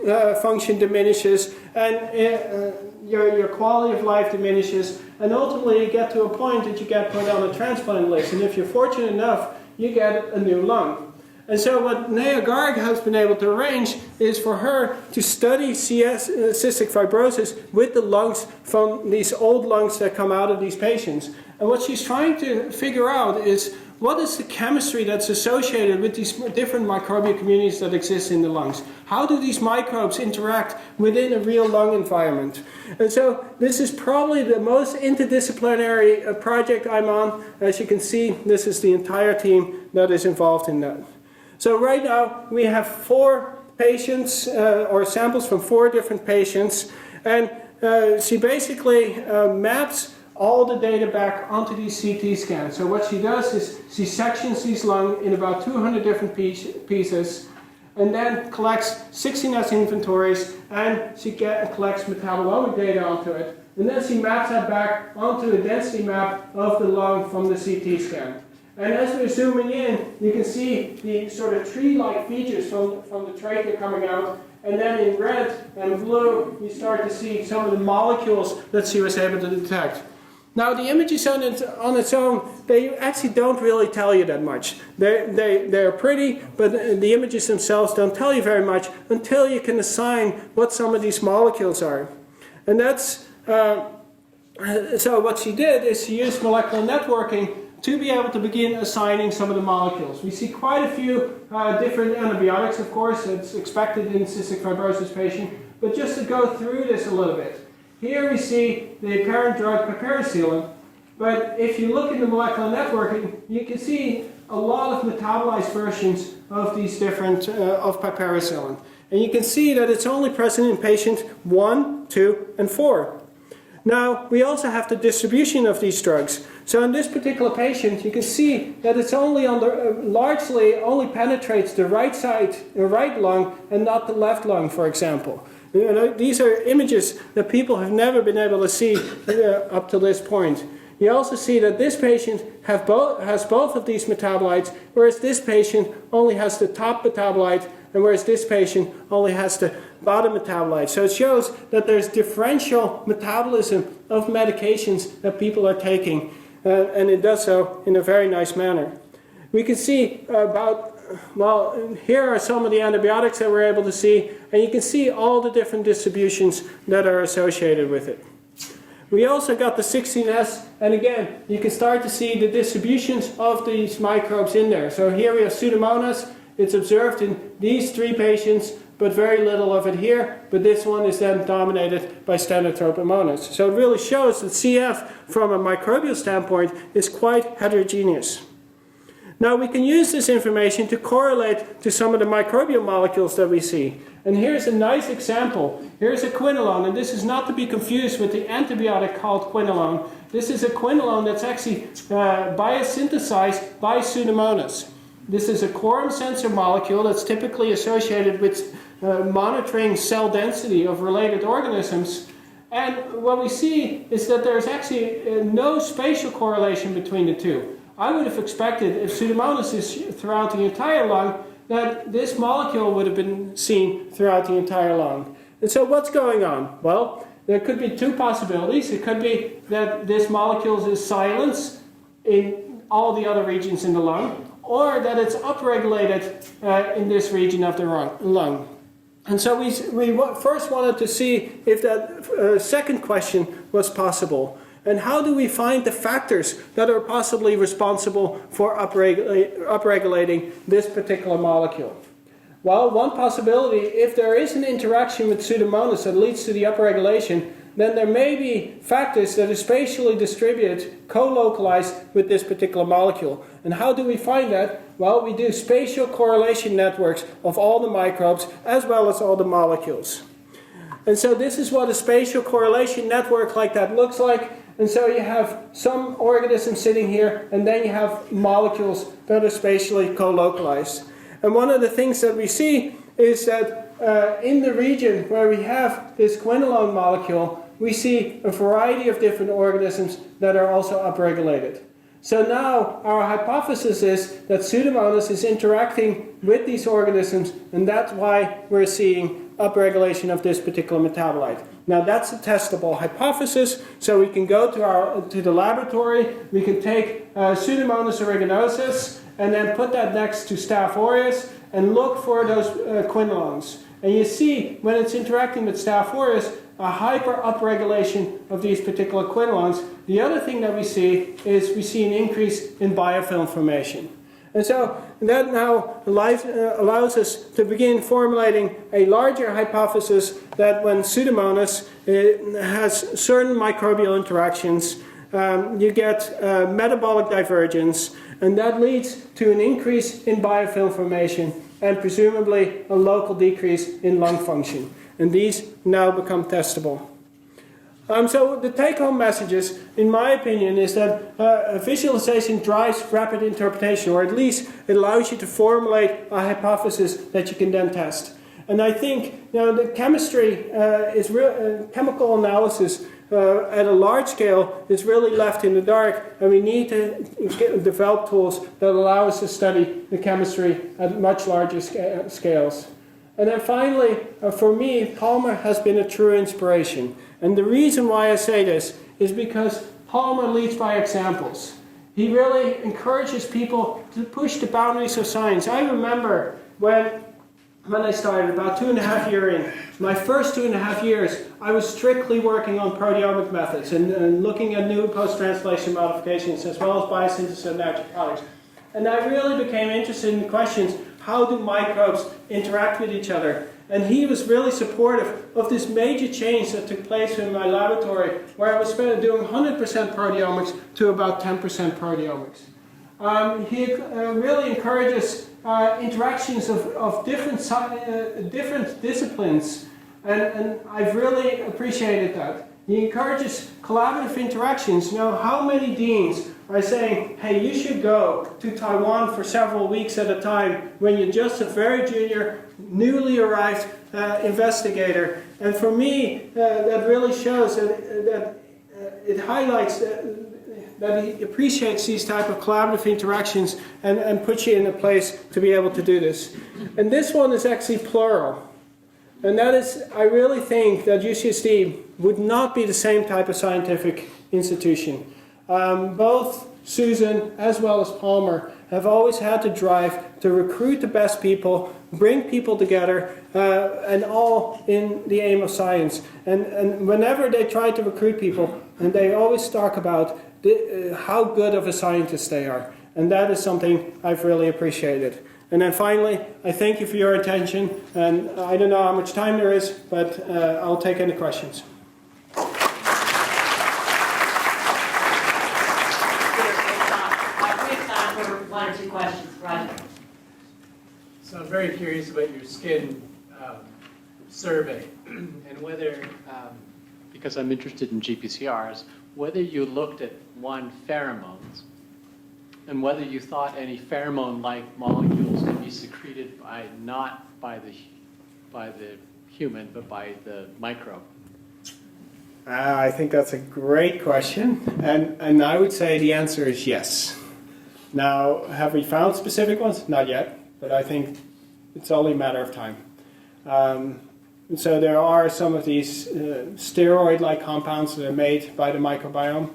function diminishes, and your quality of life diminishes, and ultimately you get to a point that you get put on a transplant list, and if you're fortunate enough, you get a new lung. And so what Nea Garg has been able to arrange is for her to study cystic fibrosis with the lungs from these old lungs that come out of these patients. And what she's trying to figure out is what is the chemistry that's associated with these different microbial communities that exist in the lungs? How do these microbes interact within a real lung environment? And so this is probably the most interdisciplinary project I'm on. As you can see, this is the entire team that is involved in that. So right now we have 4 patients or samples from 4 different patients, and she basically maps all the data back onto these CT scans. So what she does is she sections these lungs in about 200 different pieces, and then collects 16S inventories, and she collects metabolomic data onto it, and then she maps that back onto a density map of the lung from the CT scan. And as we're zooming in, you can see the sort of tree-like features from the trachea coming out. And then in red and blue, you start to see some of the molecules that she was able to detect. Now, the images on its own, they actually don't really tell you that much. They're pretty, but the images themselves don't tell you very much until you can assign what some of these molecules are. And that's, so what she did is she used molecular networking to be able to begin assigning some of the molecules. We see quite a few different antibiotics, of course, it's expected in cystic fibrosis patient, but just to go through this a little bit. Here we see the parent drug piperacillin, but if you look in the molecular networking, you can see a lot of metabolized versions of these different, of piperacillin. And you can see that it's only present in patient 1, 2, and 4. Now, we also have the distribution of these drugs. So in this particular patient, you can see that it's only on the, largely only penetrates the right side, the right lung, and not the left lung, for example. You know, these are images that people have never been able to see up to this point. You also see that this patient has both of these metabolites, whereas this patient only has the top metabolite, and whereas this patient only has the bottom metabolite. So it shows that there's differential metabolism of medications that people are taking, and it does so in a very nice manner. We can see well, here are some of the antibiotics that we're able to see, and you can see all the different distributions that are associated with it. We also got the 16S, and again, you can start to see the distributions of these microbes in there. So here we have Pseudomonas. It's observed in these 3 patients, but very little of it here. But this one is then dominated by Stenotrophomonas. So it really shows that CF, from a microbial standpoint, is quite heterogeneous. Now we can use this information to correlate to some of the microbial molecules that we see. And here's a nice example. Here's a quinolone, and this is not to be confused with the antibiotic called quinolone. This is a quinolone that's actually biosynthesized by Pseudomonas. This is a quorum sensor molecule that's typically associated with monitoring cell density of related organisms. And what we see is that there's actually no spatial correlation between the two. I would have expected, if Pseudomonas is throughout the entire lung, that this molecule would have been seen throughout the entire lung. And so what's going on? Well, there could be 2 possibilities. It could be that this molecule is silenced in all the other regions in the lung, or that it's upregulated in this region of the lung. And so we first wanted to see if that second question was possible. And how do we find the factors that are possibly responsible for upregulating this particular molecule? Well, one possibility, if there is an interaction with Pseudomonas that leads to the upregulation, then there may be factors that are spatially distributed, co-localized with this particular molecule. And how do we find that? Well, we do spatial correlation networks of all the microbes as well as all the molecules. And so this is what a spatial correlation network like that looks like. And so you have some organisms sitting here, and then you have molecules that are spatially co-localized. And one of the things that we see is that in the region where we have this quinolone molecule, we see a variety of different organisms that are also upregulated. So now our hypothesis is that Pseudomonas is interacting with these organisms, and that's why we're seeing upregulation of this particular metabolite. Now that's a testable hypothesis, so we can go to the laboratory, we can take Pseudomonas aeruginosus and then put that next to Staph aureus and look for those quinolones. And you see, when it's interacting with Staph aureus, a hyper upregulation of these particular quinolones. The other thing that we see is we see an increase in biofilm formation. And so that now allows us to begin formulating a larger hypothesis that when Pseudomonas has certain microbial interactions, you get metabolic divergence, and that leads to an increase in biofilm formation and presumably a local decrease in lung function. And these now become testable. So the take-home messages, in my opinion, is that visualization drives rapid interpretation, or at least it allows you to formulate a hypothesis that you can then test. And I think the chemistry chemical analysis at a large scale is really left in the dark, and we need to develop tools that allow us to study the chemistry at much larger scales. And then finally, for me, Palmer has been a true inspiration. And the reason why I say this is because Palmer leads by examples. He really encourages people to push the boundaries of science. I remember when I started, about 2.5 years in, my first 2.5 years, I was strictly working on proteomic methods and looking at new post-translation modifications as well as biosynthesis of natural products. And I really became interested in the questions, how do microbes interact with each other? And he was really supportive of this major change that took place in my laboratory, where I was doing 100% proteomics to about 10% proteomics. He really encourages interactions of different disciplines, and I've really appreciated that. He encourages collaborative interactions. You know, how many deans are saying, hey, you should go to Taiwan for several weeks at a time when you're just a very junior, newly arrived investigator? And for me, that really shows that it highlights that he appreciates these type of collaborative interactions and puts you in a place to be able to do this. And this one is actually plural. And that is, I really think that UCSD would not be the same type of scientific institution. Both Susan as well as Palmer have always had to drive to recruit the best people, bring people together, and all in the aim of science. And whenever they try to recruit people, and they always talk about how good of a scientist they are. And that is something I've really appreciated. And then finally, I thank you for your attention. And I don't know how much time there is, but I'll take any questions. With time for 1 or 2 questions. Roger. So I'm very curious about your skin survey and whether, because I'm interested in GPCRs, whether you looked at pheromones and whether you thought any pheromone-like molecules could be secreted not by the human, but by the microbe. I think that's a great question, and I would say the answer is yes. Now, have we found specific ones? Not yet, but I think it's only a matter of time. And so there are some of these steroid-like compounds that are made by the microbiome,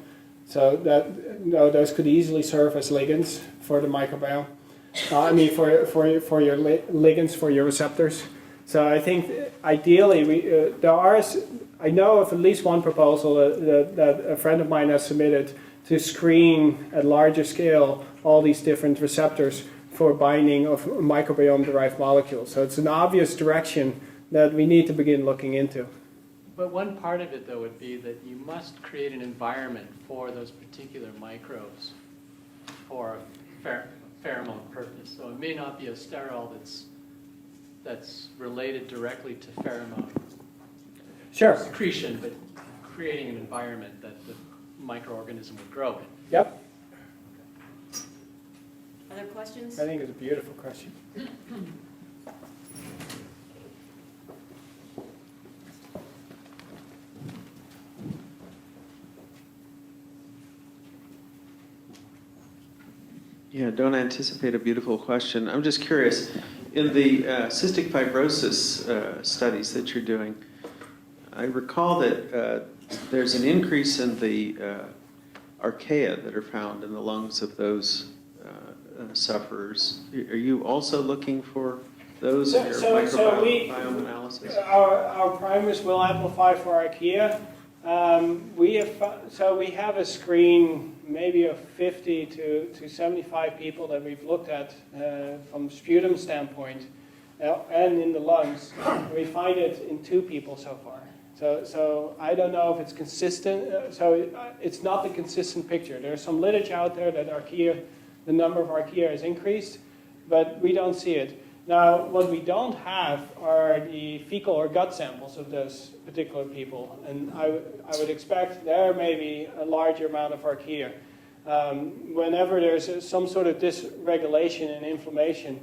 so that those could easily serve as ligands for the microbiome. For your ligands for your receptors. So I think ideally I know of at least one proposal that a friend of mine has submitted to screen at larger scale all these different receptors for binding of microbiome-derived molecules. So it's an obvious direction that we need to begin looking into. But one part of it, though, would be that you must create an environment for those particular microbes for a pheromone purpose. So it may not be a sterol that's related directly to pheromone secretion, but creating an environment that the microorganism would grow in. Yep. Other questions? I think it's a beautiful question. Yeah, don't anticipate a beautiful question. I'm just curious, In the cystic fibrosis studies that you're doing, I recall that there's an increase in the archaea that are found in the lungs of those sufferers. Are you also looking for those in your microbiome analysis? Our primers will amplify for archaea. We have a screen maybe of 50 to 75 people that we've looked at from sputum standpoint and in the lungs. We find it in 2 people so far. So I don't know if it's consistent. It's not the consistent picture. There's some literature out there that archaea, the number of archaea has increased, but we don't see it. Now, what we don't have are the fecal or gut samples of those particular people, and I would expect there may be a larger amount of archaea. Whenever there's some sort of dysregulation and inflammation,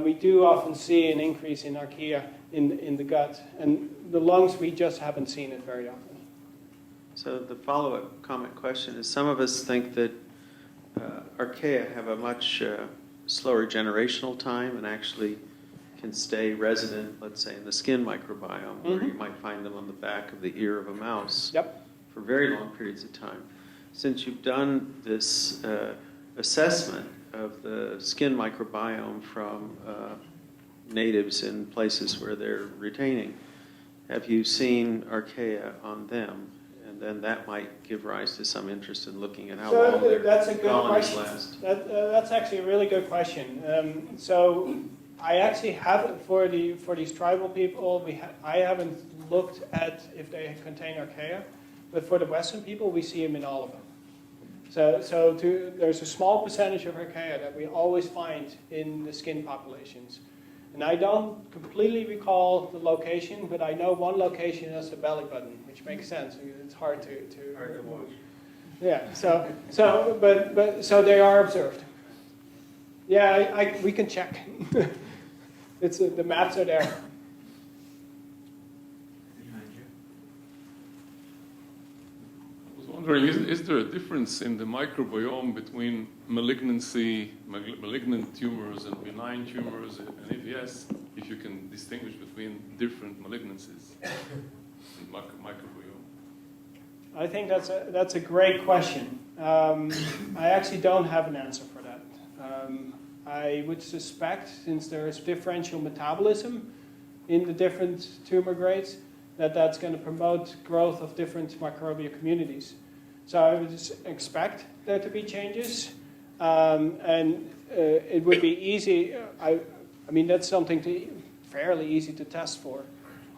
we do often see an increase in archaea in the gut, and the lungs we just haven't seen it very often. So the follow-up comment question is: some of us think that archaea have a much slower generational time and actually can stay resident, let's say, in the skin microbiome, where you might find them on the back of the ear of a mouse for very long periods of time. Since you've done this assessment of the skin microbiome from natives in places where they're retaining, have you seen archaea on them? And then that might give rise to some interest in looking at how long their colonies last. That's actually a really good question. So I actually haven't, for these tribal people, I haven't looked at if they contain archaea, but for the Western people, we see them in all of them. So there's a small percentage of archaea that we always find in the skin populations. And I don't completely recall the location, but I know one location has a belly button, which makes sense. It's hard to watch. Yeah. So they are observed. Yeah, we can check. The maps are there. I was wondering, is there a difference in the microbiome between malignant tumors and benign tumors? And if yes, if you can distinguish between different malignancies in microbiome? I think that's a great question. I actually don't have an answer for that. I would suspect, since there is differential metabolism in the different tumor grades, that's going to promote growth of different microbial communities. So I would expect there to be changes, and it would be easy. I mean, that's something fairly easy to test for.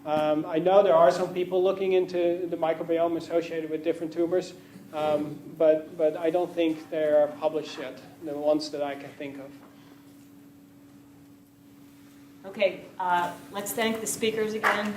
I know there are some people looking into the microbiome associated with different tumors, but I don't think they are published yet, the ones that I can think of. Okay, let's thank the speakers again.